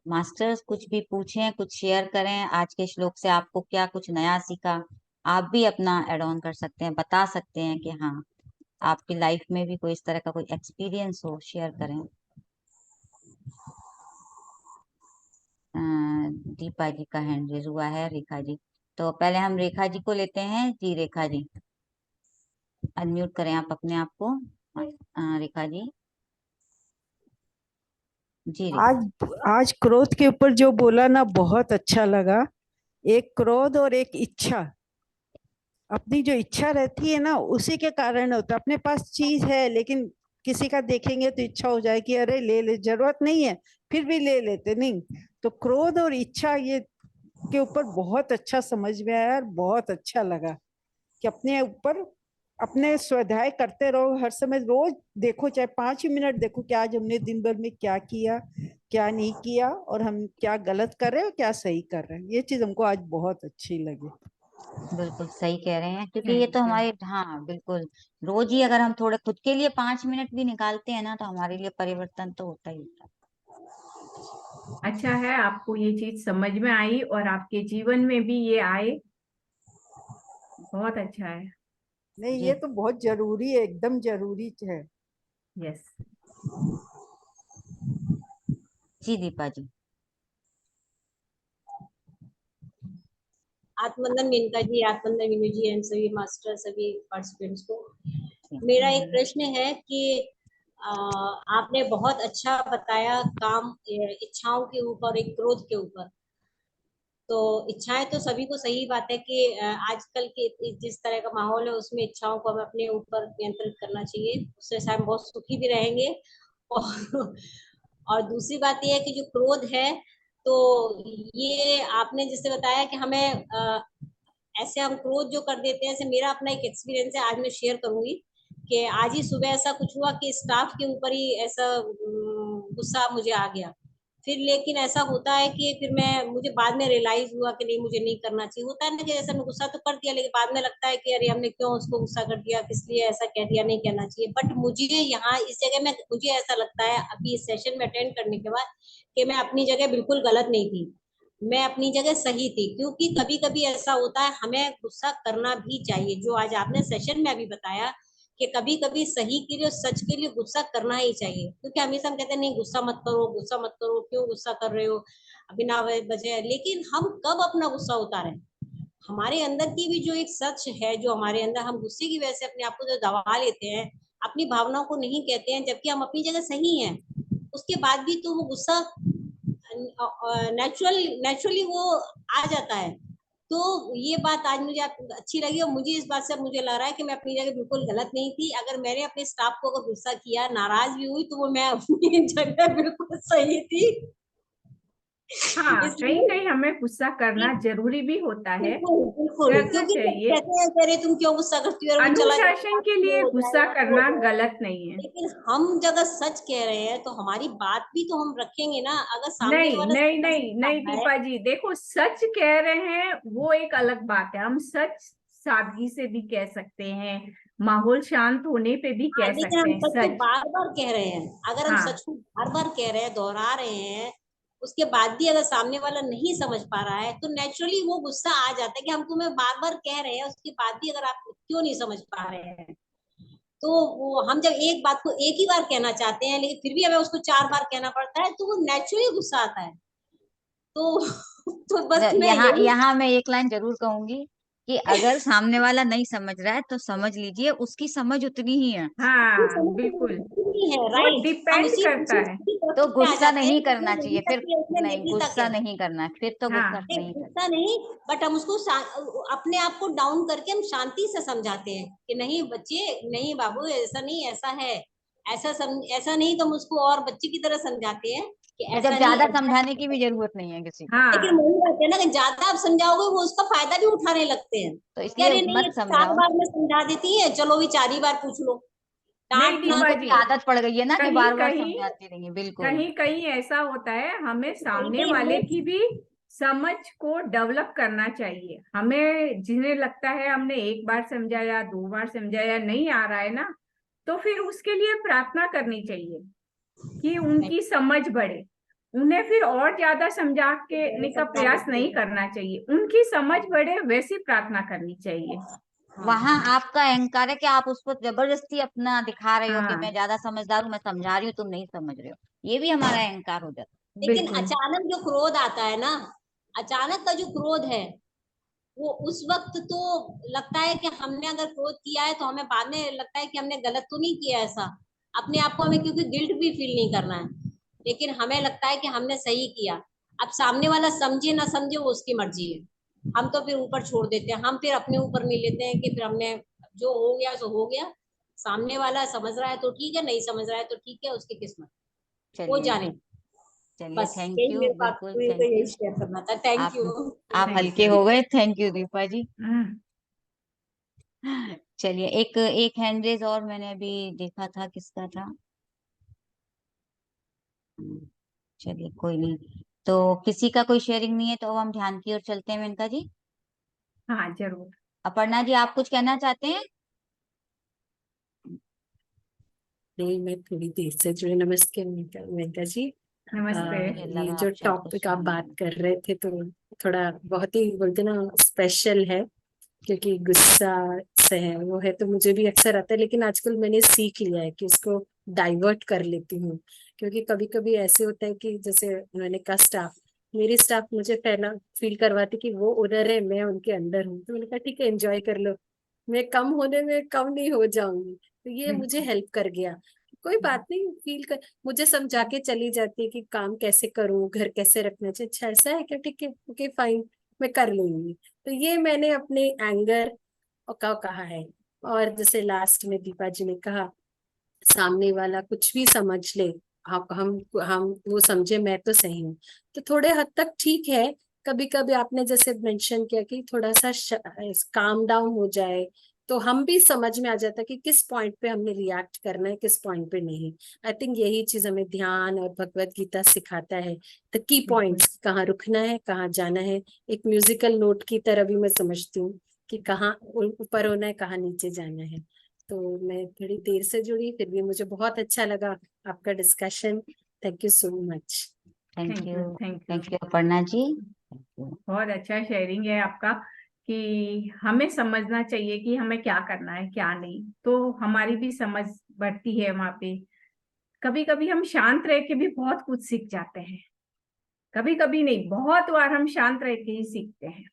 मास्टर्स, कुछ भी पूछें, कुछ शेयर करें, आज के श्लोक से आपको क्या कुछ नया सीखा। आप भी अपना एड ऑन कर सकते हैं, बता सकते हैं कि हाँ, आपकी लाइफ में भी कोई इस तरह का कोई एक्सपीरियंस हो, शेयर करें। दीपा जी का हैंड रेज हुआ है। रेखा जी, तो पहले हम रेखा जी को लेते हैं। जी रेखा जी, अनम्यूट करें आप अपने आप को। रेखा जी, जी रेखा। आज आज क्रोध के ऊपर जो बोला ना, बहुत अच्छा लगा। एक क्रोध और एक इच्छा, अपनी जो इच्छा रहती है ना, उसी के कारण होता है। अपने पास चीज है, लेकिन किसी का देखेंगे तो इच्छा हो जाए कि अरे ले ले, जरूरत नहीं है, फिर भी ले लेते नहीं। तो क्रोध और इच्छा ये के ऊपर बहुत अच्छा समझ में आया, और बहुत अच्छा लगा कि अपने ऊपर अपने स्वाध्याय करते रहो हर समय। रोज देखो, चाहे 5 मिनट देखो कि आज हमने दिन भर में क्या किया, क्या नहीं किया, और हम क्या गलत कर रहे हैं और क्या सही कर रहे हैं। ये चीज हमको आज बहुत अच्छी लगी। बिल्कुल सही कह रहे हैं, क्योंकि ये थैंक तो यू। हमारे, हाँ बिल्कुल, रोज ही अगर हम थोड़े खुद के लिए 5 मिनट भी निकालते हैं ना, तो हमारे लिए परिवर्तन तो होता ही होता अच्छा है आपको ये चीज समझ में आई, और आपके जीवन में भी ये आए, बहुत अच्छा है। नहीं, है। ये जी, तो बहुत जरूरी है, एकदम जरूरी है। यस। जी दीपा जी। आत्मनंदन मेनका जी, आत्मनंदन विनू जी एंड सभी मास्टर, सभी पार्टिसिपेंट्स को जी, मेरा एक प्रश्न है कि आपने बहुत अच्छा बताया काम, इच्छाओं के ऊपर, एक क्रोध के ऊपर। तो इच्छाएं तो सभी को, सही बात है कि आजकल के जिस तरह का माहौल है उसमें इच्छाओं को हमें अपने ऊपर नियंत्रित करना चाहिए, उससे शायद बहुत सुखी भी रहेंगे। और और दूसरी बात यह है कि जो क्रोध है, तो ये आपने जिससे बताया कि हमें ऐसे हम क्रोध जो कर देते हैं। ऐसे मेरा अपना एक एक्सपीरियंस है, आज मैं शेयर करूंगी कि आज ही सुबह ऐसा कुछ हुआ कि स्टाफ के ऊपर ही ऐसा गुस्सा मुझे आ गया। फिर लेकिन ऐसा होता है कि फिर मुझे बाद में रियलाइज हुआ कि नहीं, मुझे नहीं करना चाहिए। होता है ना कि जैसे मैं गुस्सा तो कर दिया, लेकिन बाद में लगता है कि अरे हमने क्यों उसको गुस्सा कर दिया, किस लिए ऐसा कह दिया, नहीं कहना चाहिए। बट मुझे यहाँ इस जगह में मुझे ऐसा लगता है अभी इस सेशन में अटेंड करने के बाद कि मैं अपनी जगह बिल्कुल गलत नहीं थी, मैं अपनी जगह सही थी। क्योंकि कभी कभी ऐसा होता है हमें गुस्सा करना भी चाहिए, जो आज आपने सेशन में अभी बताया कि कभी कभी सही के लिए, सच के लिए गुस्सा करना ही चाहिए। क्योंकि हमेशा हम कहते हैं नहीं गुस्सा मत करो, गुस्सा मत करो, क्यों गुस्सा कर रहे हो बिना वजह। लेकिन हम कब अपना गुस्सा उतारें? हमारे अंदर की भी जो एक सच है, जो हमारे अंदर, हम गुस्से की वजह से अपने आप को जो दबा लेते हैं, अपनी भावनाओं को नहीं कहते हैं, जबकि हम अपनी जगह सही हैं, उसके बाद भी तो वो गुस्सा नेचुरली वो आ जाता है। तो ये बात आज मुझे अच्छी लगी, और मुझे इस बात से मुझे लग रहा है कि मैं अपनी जगह बिल्कुल गलत नहीं थी। अगर मैंने अपने स्टाफ को अगर गुस्सा किया, नाराज भी हुई, तो वो मैं अपनी जगह बिल्कुल सही थी। हाँ, कहीं इसलिए कहीं हमें गुस्सा करना जरूरी भी होता है, बिल्कुल बिल्कुल, करना क्योंकि लोग चाहिए। कहते हैं कि अरे तुम क्यों गुस्सा करती हो, अरे वो चला अनुशासन जाएगा, के ये लिए हो गुस्सा जाएगा, वो हो करना जाएगा। गलत नहीं है। लेकिन हम जगह सच कह रहे हैं तो हमारी बात भी तो हम रखेंगे ना। अगर सामने नहीं वाला नहीं समझ नहीं नहीं रहा है, दीपा जी, देखो सच कह रहे हैं वो एक अलग बात है, हम सच सादगी से भी कह सकते हैं, माहौल शांत होने पे भी हाँ, कह लेकिन सकते हम हैं सच को सच। बार बार कह रहे हैं। अगर हम हाँ सच को बार बार कह रहे हैं, दोहरा रहे हैं, उसके बाद भी अगर सामने वाला नहीं समझ पा रहा है, तो नेचुरली वो गुस्सा आ जाता है कि हम तुम्हें बार बार कह रहे हैं, उसके बाद भी अगर आप क्यों नहीं समझ पा रहे हैं। तो वो हम जब एक बात को एक ही बार कहना चाहते हैं, लेकिन फिर भी हमें उसको 4 बार कहना पड़ता है, तो वो नेचुरली गुस्सा आता है। तो तो बस मैं यहाँ यही यहाँ मैं एक लाइन जरूर कहूंगी कि अगर सामने वाला नहीं समझ रहा है तो समझ लीजिए, उसकी समझ उतनी ही है, हाँ समझ बिल्कुल, नहीं है, वो राइट। हम डिपेंड इसी करता है। दूसरी तरफ तो पे आ गुस्सा जाते हैं नहीं कि उसने करना नहीं चाहिए तक फिर। है, उसने नहीं, नहीं तक गुस्सा है। नहीं करना है, फिर तो गुस्सा हाँ नहीं करना। गुस्सा नहीं, बट हम उसको अपने आप को डाउन करके हम शांति से समझाते हैं कि नहीं बच्चे, नहीं बाबू, ऐसा नहीं, ऐसा है, ऐसा नहीं। तो हम उसको और बच्चे की तरह समझाते हैं कि जब ऐसा नहीं, ज्यादा ऐसा समझाने है। की भी जरूरत नहीं है किसी को, लेकिन हाँ, वही बात है ना कि ज्यादा आप समझाओगे, वो उसका फायदा भी उठाने लगते हैं तो कि इसलिए अरे नहीं, ये मत तो 4 समझाओ। बार में समझा देती है, चलो भी 4 ही बार पूछ लो। नहीं हाँ, डांटना दीपा तो क्योंकि जी, आदत पड़ गई है ना कि कहीं बार बार कहीं समझाती रहिए, बिल्कुल। कहीं कहीं ऐसा होता है, हमें कहीं सामने कहीं वाले हमें की भी समझ को डेवलप करना चाहिए। हमें जिन्हें लगता है हमने एक बार समझाया, 2 बार समझाया, नहीं आ रहा है ना, तो फिर उसके लिए प्रार्थना करनी चाहिए कि उनकी समझ बढ़े। उन्हें फिर और ज्यादा समझाने का प्रयास नहीं करना चाहिए, उनकी समझ बढ़े वैसी प्रार्थना करनी चाहिए। वहां आपका अहंकार है कि आप उसको जबरदस्ती अपना दिखा रहे हो कि मैं हाँ ज्यादा समझदार हूँ, मैं समझा रही हूँ, तुम नहीं समझ रहे हो। ये भी हमारा अहंकार हो जाता लेकिन बिल्कुल। अचानक जो क्रोध आता है ना, अचानक का जो क्रोध है, वो उस वक्त तो लगता है कि हमने अगर क्रोध किया है, तो हमें बाद में लगता है कि हमने गलत तो नहीं किया ऐसा। अपने आप को हमें क्योंकि गिल्ट भी फील नहीं करना है, लेकिन हमें लगता है कि हमने सही किया। अब सामने वाला समझे ना समझे, वो उसकी मर्जी है। हम तो फिर ऊपर छोड़ देते हैं, हम फिर अपने ऊपर नहीं लेते हैं कि फिर हमने जो हो गया सो हो गया। सामने वाला समझ रहा है तो ठीक है, नहीं समझ रहा है तो ठीक है, उसकी किस्मत, है। वो चलिए, जाने। चलिए, बस थैंक यही यू, मेरे पास बिल्कुल मेरे को थैंक यही यू। शेयर करना था। थैंक आप यू। आप थैंक हल्के यू। हो गए, थैंक यू दीपा जी। हाँ, चलिए, एक एक हैंड रेज और मैंने अभी देखा था, किसका था? चलिए, कोई नहीं। तो किसी का कोई शेयरिंग नहीं है, तो अब हम ध्यान की ओर चलते हैं, मेनका जी। हाँ जरूर। अपर्णा जी, आप कुछ कहना चाहते हैं? नहीं, मैं थोड़ी देर से जुड़ी। नमस्ते मेनका जी। नमस्ते। मुझे ये लगा जो आप शायद कुछ टॉपिक आप कहना बात चाहें। कर रहे थे, तो थोड़ा बहुत ही बोलते ना स्पेशल है, क्योंकि गुस्सा से है वो है, तो मुझे भी अक्सर आता है। लेकिन आजकल मैंने सीख लिया है कि उसको डाइवर्ट कर लेती हूँ। क्योंकि कभी कभी ऐसे होता है कि जैसे मैंने कहा, मेरी स्टाफ मुझे पहला फील करवाती कि वो उधर है, मैं उनके अंदर हूँ। तो मैंने कहा ठीक है, एंजॉय कर लो, मैं कम होने में कम नहीं हो जाऊंगी। तो ये मुझे बिल्कुल। हेल्प कर गया। कोई बात नहीं, फील कर, मुझे समझा के चली जाती है कि काम कैसे करूँ, घर कैसे रखना चाहिए। अच्छा ऐसा है क्या, ठीक है, ओके फाइन, मैं कर लूंगी। तो ये मैंने अपने एंगर का कहा है। और जैसे लास्ट में दीपा जी ने कहा, सामने वाला कुछ भी समझ ले, हम वो समझे मैं तो सही हूँ, तो थोड़े हद तक ठीक है। कभी कभी आपने जैसे मेंशन किया कि थोड़ा सा काम डाउन हो जाए, तो हम भी समझ में आ जाता है कि किस पॉइंट पे हमने रिएक्ट करना है, किस पॉइंट पे नहीं। आई थिंक यही चीज हमें ध्यान और भगवत गीता सिखाता है, द की बिल्कुल। पॉइंट्स, कहाँ रुकना है, कहाँ जाना है। एक म्यूजिकल नोट की तरह भी मैं समझती हूँ कि कहाँ ऊपर होना है, कहाँ नीचे जाना है। तो मैं थोड़ी देर से जुड़ी, फिर भी मुझे बहुत अच्छा लगा आपका discussion. Thank you so much. Thank thank you. You, thank you. Thank you Aparna ji. Thank you. बहुत अच्छा शेयरिंग है आपका कि हमें समझना चाहिए कि हमें क्या करना है क्या नहीं, तो हमारी भी समझ बढ़ती है वहां पे। कभी कभी हम शांत रह के भी बहुत कुछ सीख जाते हैं, कभी कभी नहीं, बहुत बार हम शांत रह के ही सीखते हैं।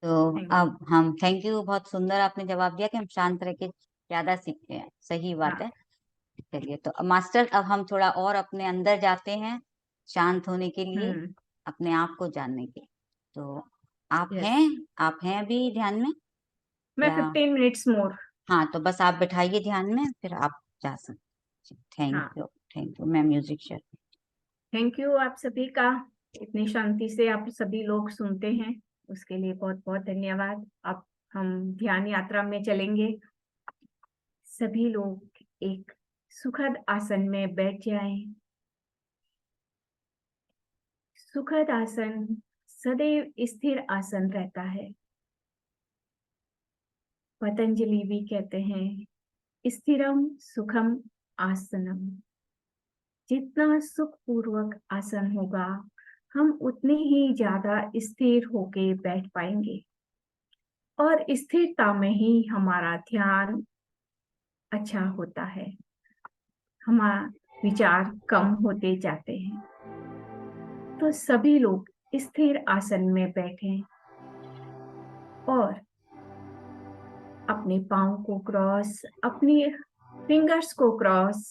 तो थैंक अब हम, थैंक यू, बहुत सुंदर आपने जवाब दिया कि हम शांत रह के ज्यादा सीखते हैं, सही बात हाँ। है। चलिए, तो अब मास्टर, अब हम थोड़ा और अपने अंदर जाते हैं शांत होने के लिए, हम्म। अपने आप को जानने के। तो यस, आप हैं अभी ध्यान में मैं या? 15 मिनट्स मोर। हाँ, तो बस आप बिठाइए ध्यान में, फिर आप जा सकते। थैंक हाँ, यू, थैंक यू। मैं म्यूजिक शेयर। थैंक यू आप सभी का, इतनी शांति से आप सभी लोग सुनते हैं, उसके लिए बहुत बहुत धन्यवाद। अब हम ध्यान यात्रा में चलेंगे। सभी लोग एक सुखद आसन में बैठ जाएं। सुखद आसन सदैव स्थिर आसन रहता है। पतंजलि भी कहते हैं स्थिरम सुखम आसनम। जितना सुख पूर्वक आसन होगा, हम उतने ही ज्यादा स्थिर होके बैठ पाएंगे, और स्थिरता में ही हमारा ध्यान अच्छा होता है, हमारा विचार कम होते जाते हैं। तो सभी लोग स्थिर आसन में बैठें और अपने पाँव को क्रॉस, अपनी फिंगर्स को क्रॉस,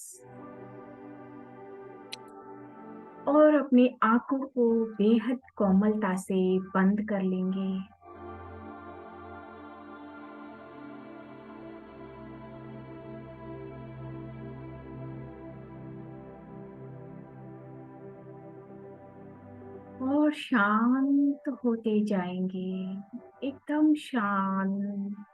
और अपनी आंखों को बेहद कोमलता से बंद कर लेंगे। और शांत होते जाएंगे, एकदम शांत।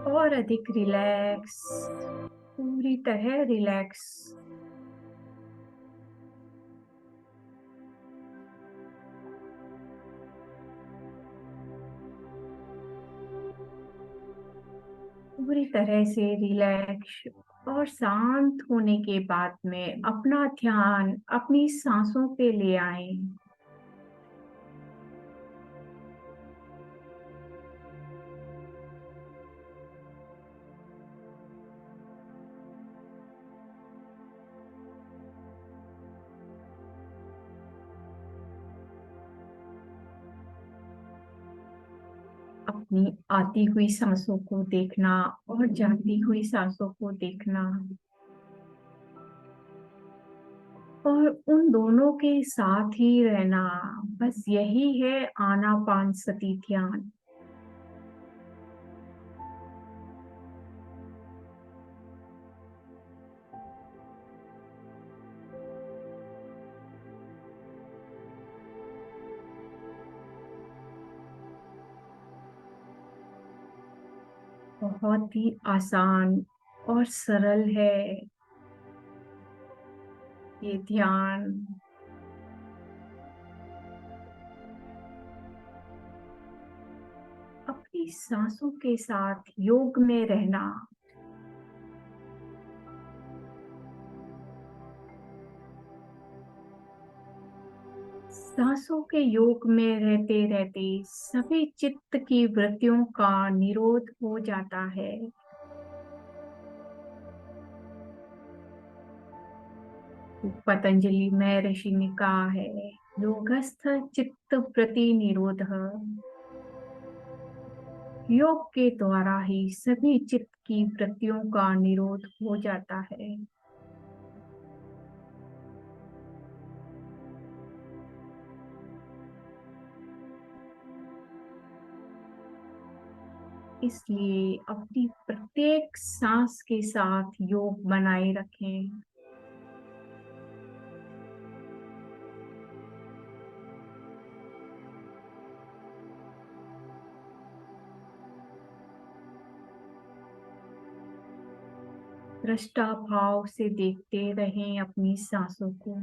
और अधिक रिलैक्स, पूरी तरह रिलैक्स। पूरी तरह से रिलैक्स और शांत होने के बाद में अपना ध्यान अपनी सांसों पे ले आए। अपनी आती हुई सांसों को देखना और जाती हुई सांसों को देखना, और उन दोनों के साथ ही रहना। बस यही है आनापानसति ध्यान। बहुत ही आसान और सरल है ये ध्यान। अपनी सांसों के साथ योग में रहना। सांसों के योग में रहते रहते सभी चित्त की वृत्तियों का निरोध हो जाता है। पतंजलि में ऋषि ने कहा है, योगस्थ चित्त वृत्ति निरोध। योग के द्वारा ही सभी चित्त की वृत्तियों का निरोध हो जाता है। इसलिए अपनी प्रत्येक सांस के साथ योग बनाए रखें। दृष्टा भाव से देखते रहें अपनी सांसों को।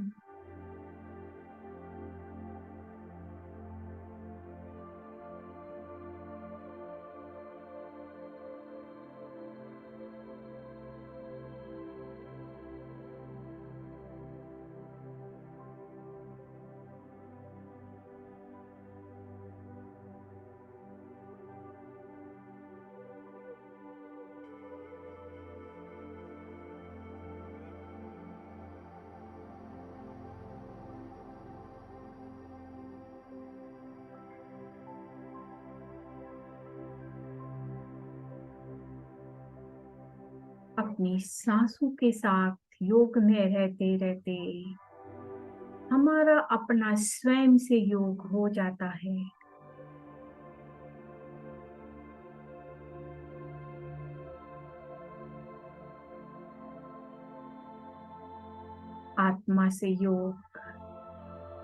अपनी सांसों के साथ योग में रहते रहते हमारा अपना स्वयं से योग हो जाता है। आत्मा से योग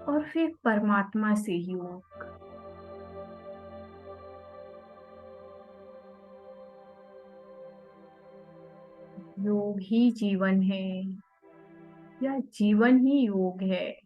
और फिर परमात्मा से योग। योग ही जीवन है या जीवन ही योग है।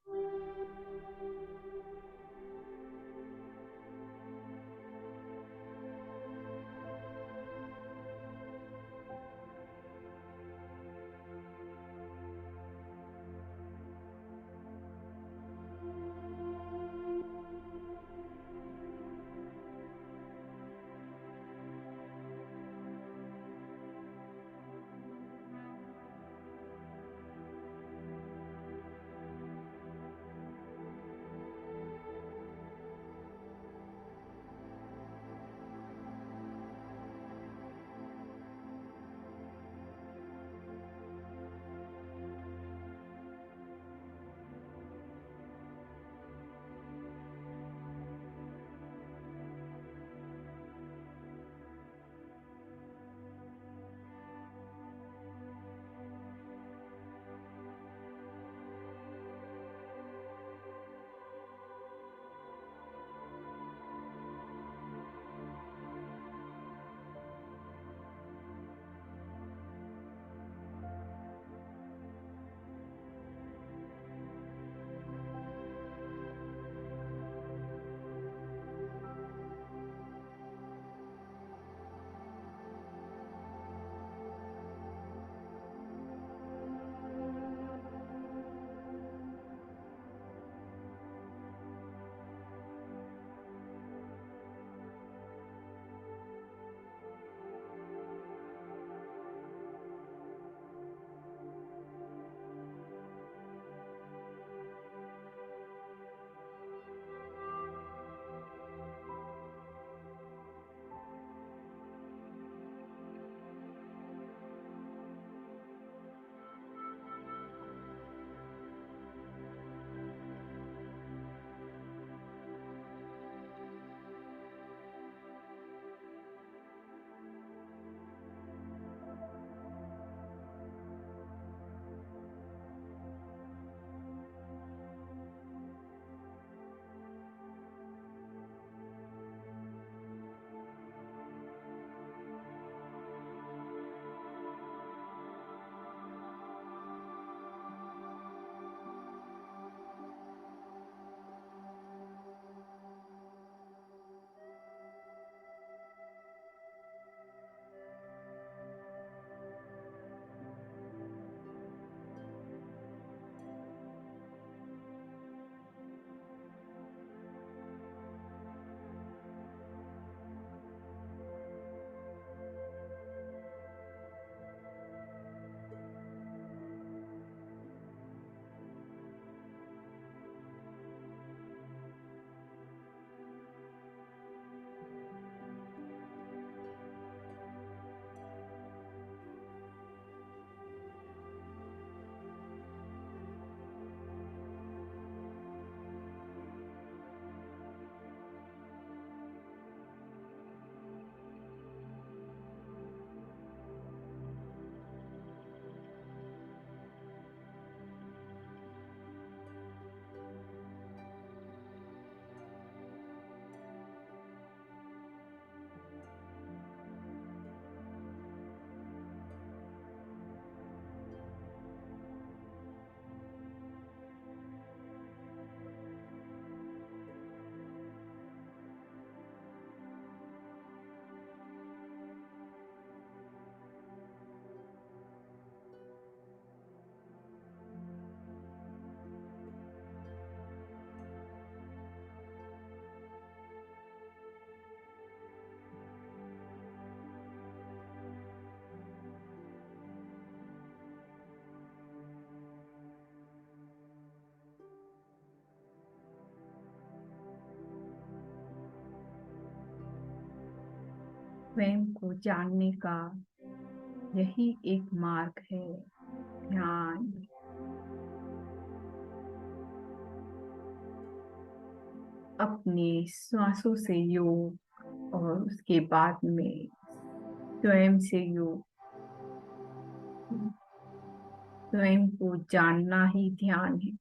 स्वयं को जानने का यही एक मार्ग है, ध्यान। अपने श्वासों से योग और उसके बाद में स्वयं से योग। स्वयं को जानना ही ध्यान है।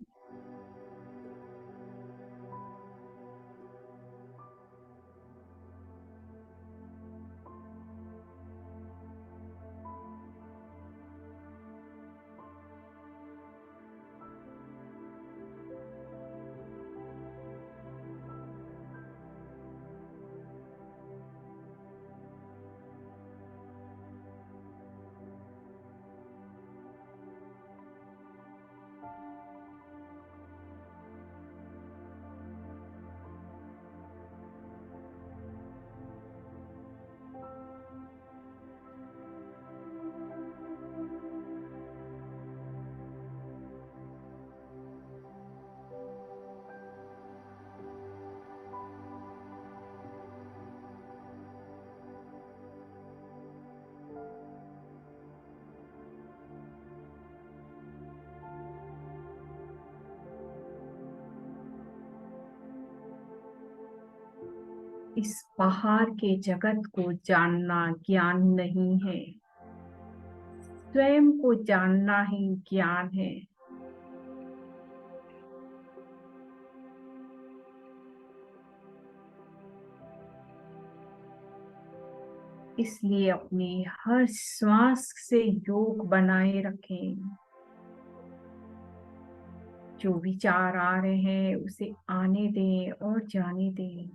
इस बाहर के जगत को जानना ज्ञान नहीं है, स्वयं को जानना ही ज्ञान है। इसलिए अपनी हर श्वास से योग बनाए रखें। जो विचार आ रहे हैं उसे आने दें और जाने दें।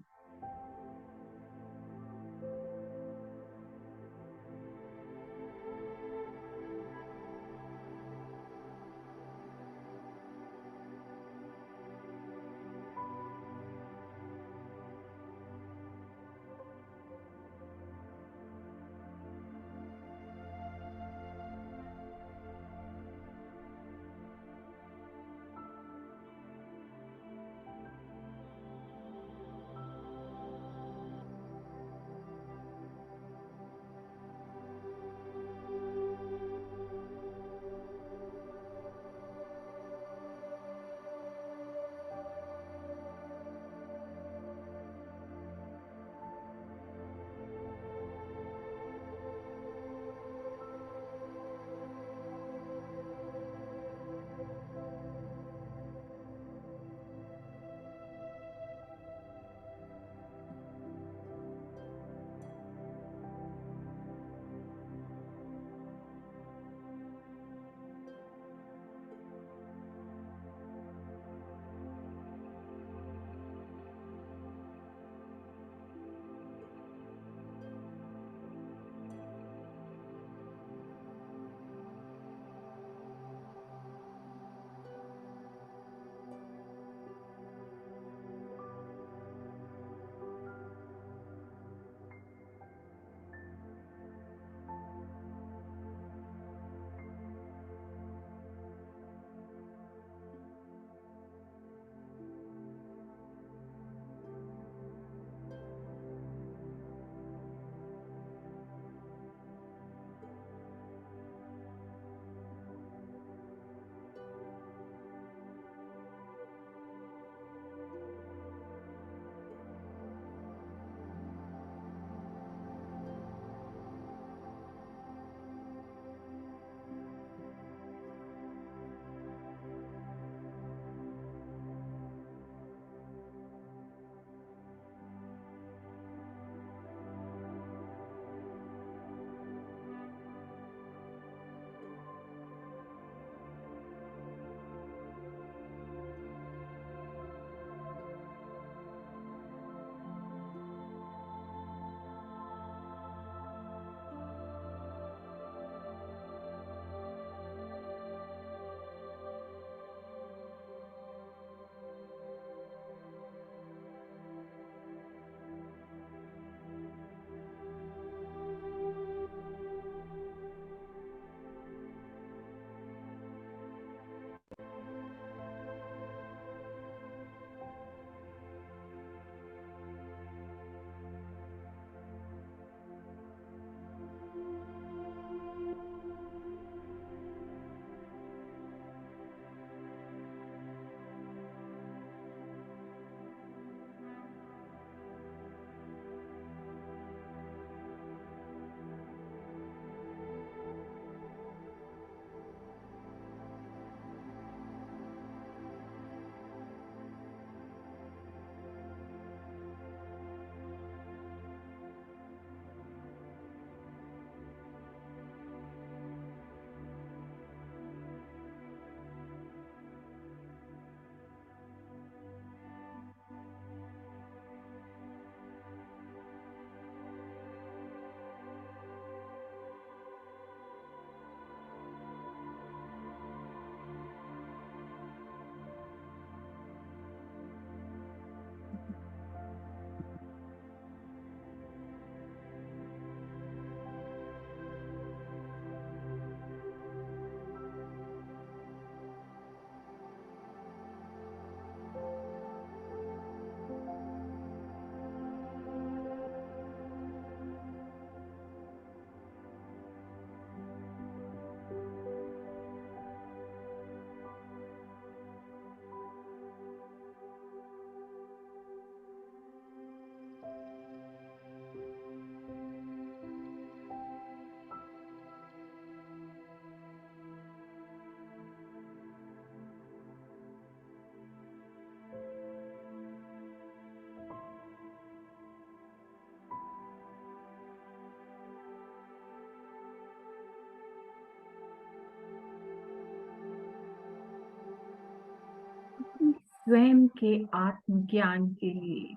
स्वयं के आत्मज्ञान के लिए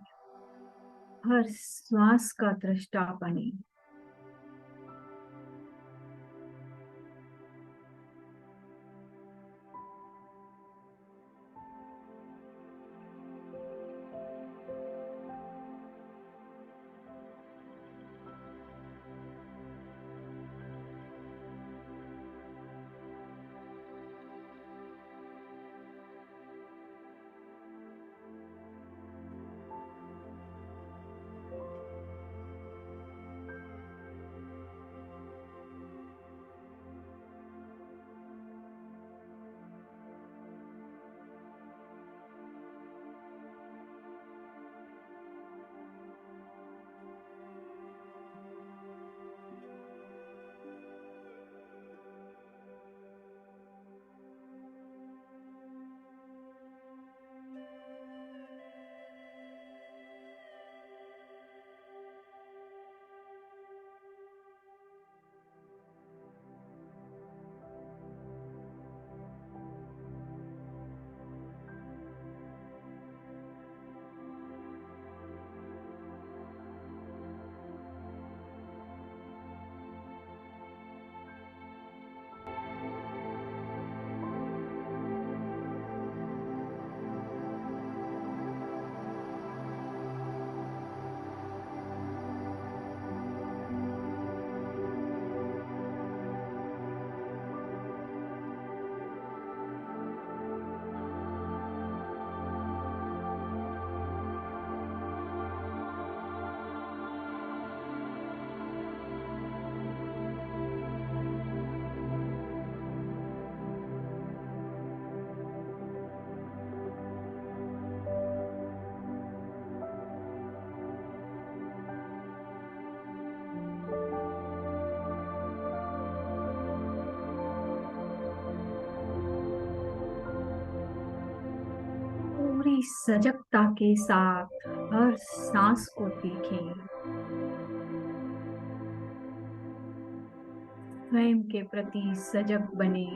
हर श्वास का दृष्टा बने। पूरी सजगता के साथ हर सांस को देखें। स्वयं के प्रति सजग बने।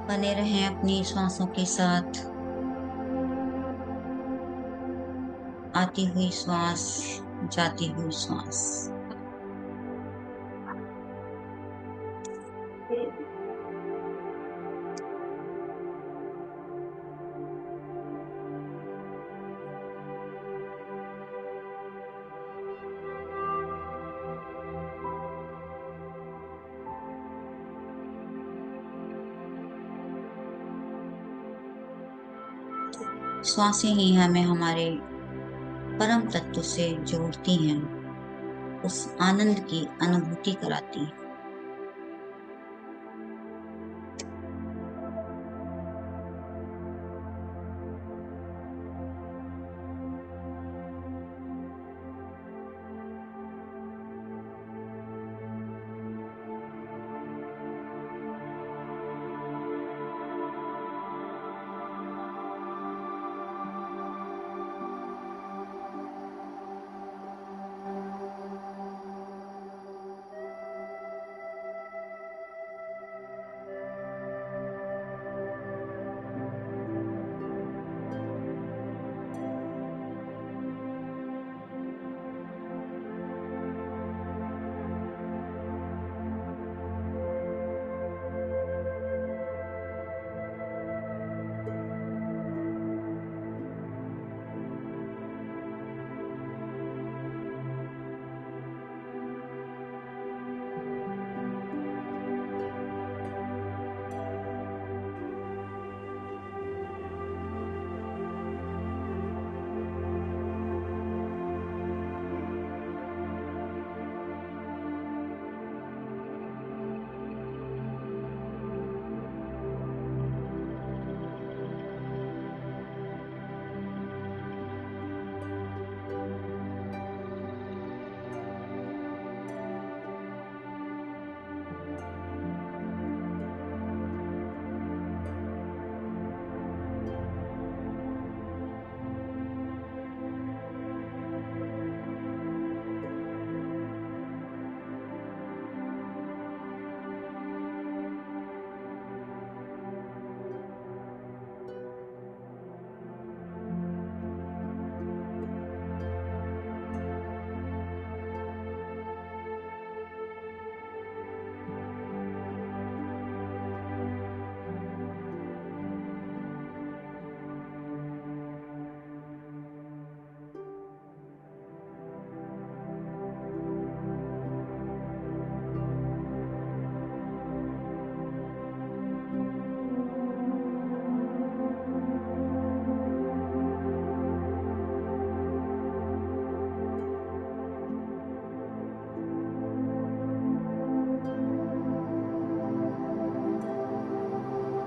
बने रहें अपनी श्वासों के साथ। आती हुई श्वास, जाती हुई श्वास। श्वासें ही हमें हमारे परम तत्व से जोड़ती हैं, उस आनंद की अनुभूति कराती हैं।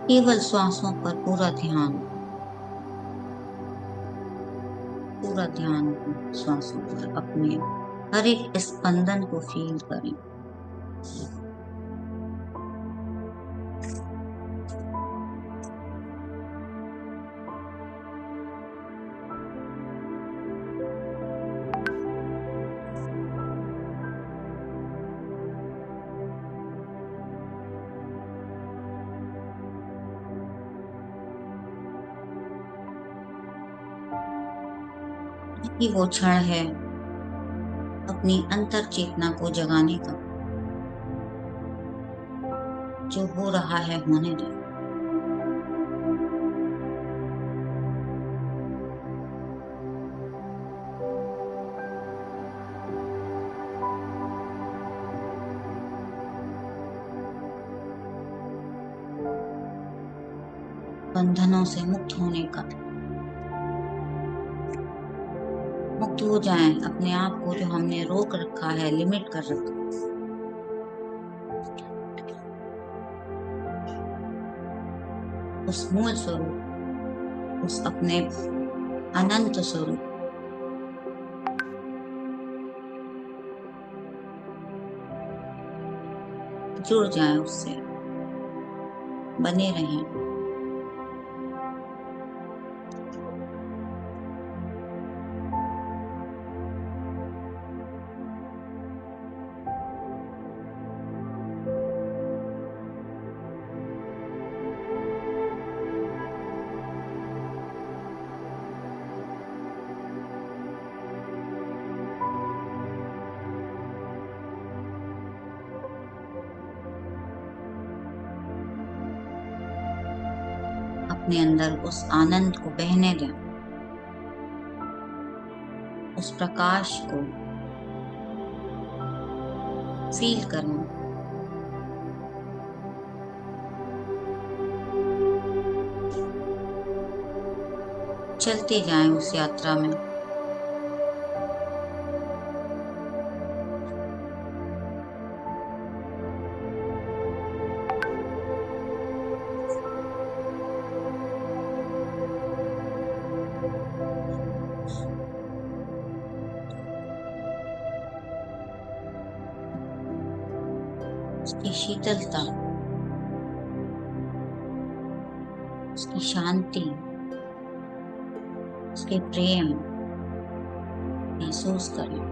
केवल श्वासों पर पूरा ध्यान श्वासों पर, अपने हर एक स्पंदन को फील करें। ये वो क्षण है अपनी अंतर चेतना को जगाने का। जो हो रहा है होने दो। बंधनों से मुक्त होने का। मुक्त हो जाएं अपने आप को, जो हमने रोक रखा है, लिमिट कर रखा है। उस मूल स्वरूप, उस अपने अनंत स्वरूप, जुड़ जाएं उससे, बने रहें। अपने अंदर उस आनंद को बहने दें, उस प्रकाश को फील करें। चलते जाएं उस यात्रा में। उसकी शीतलता, उसकी शांति, उसके प्रेम महसूस करें।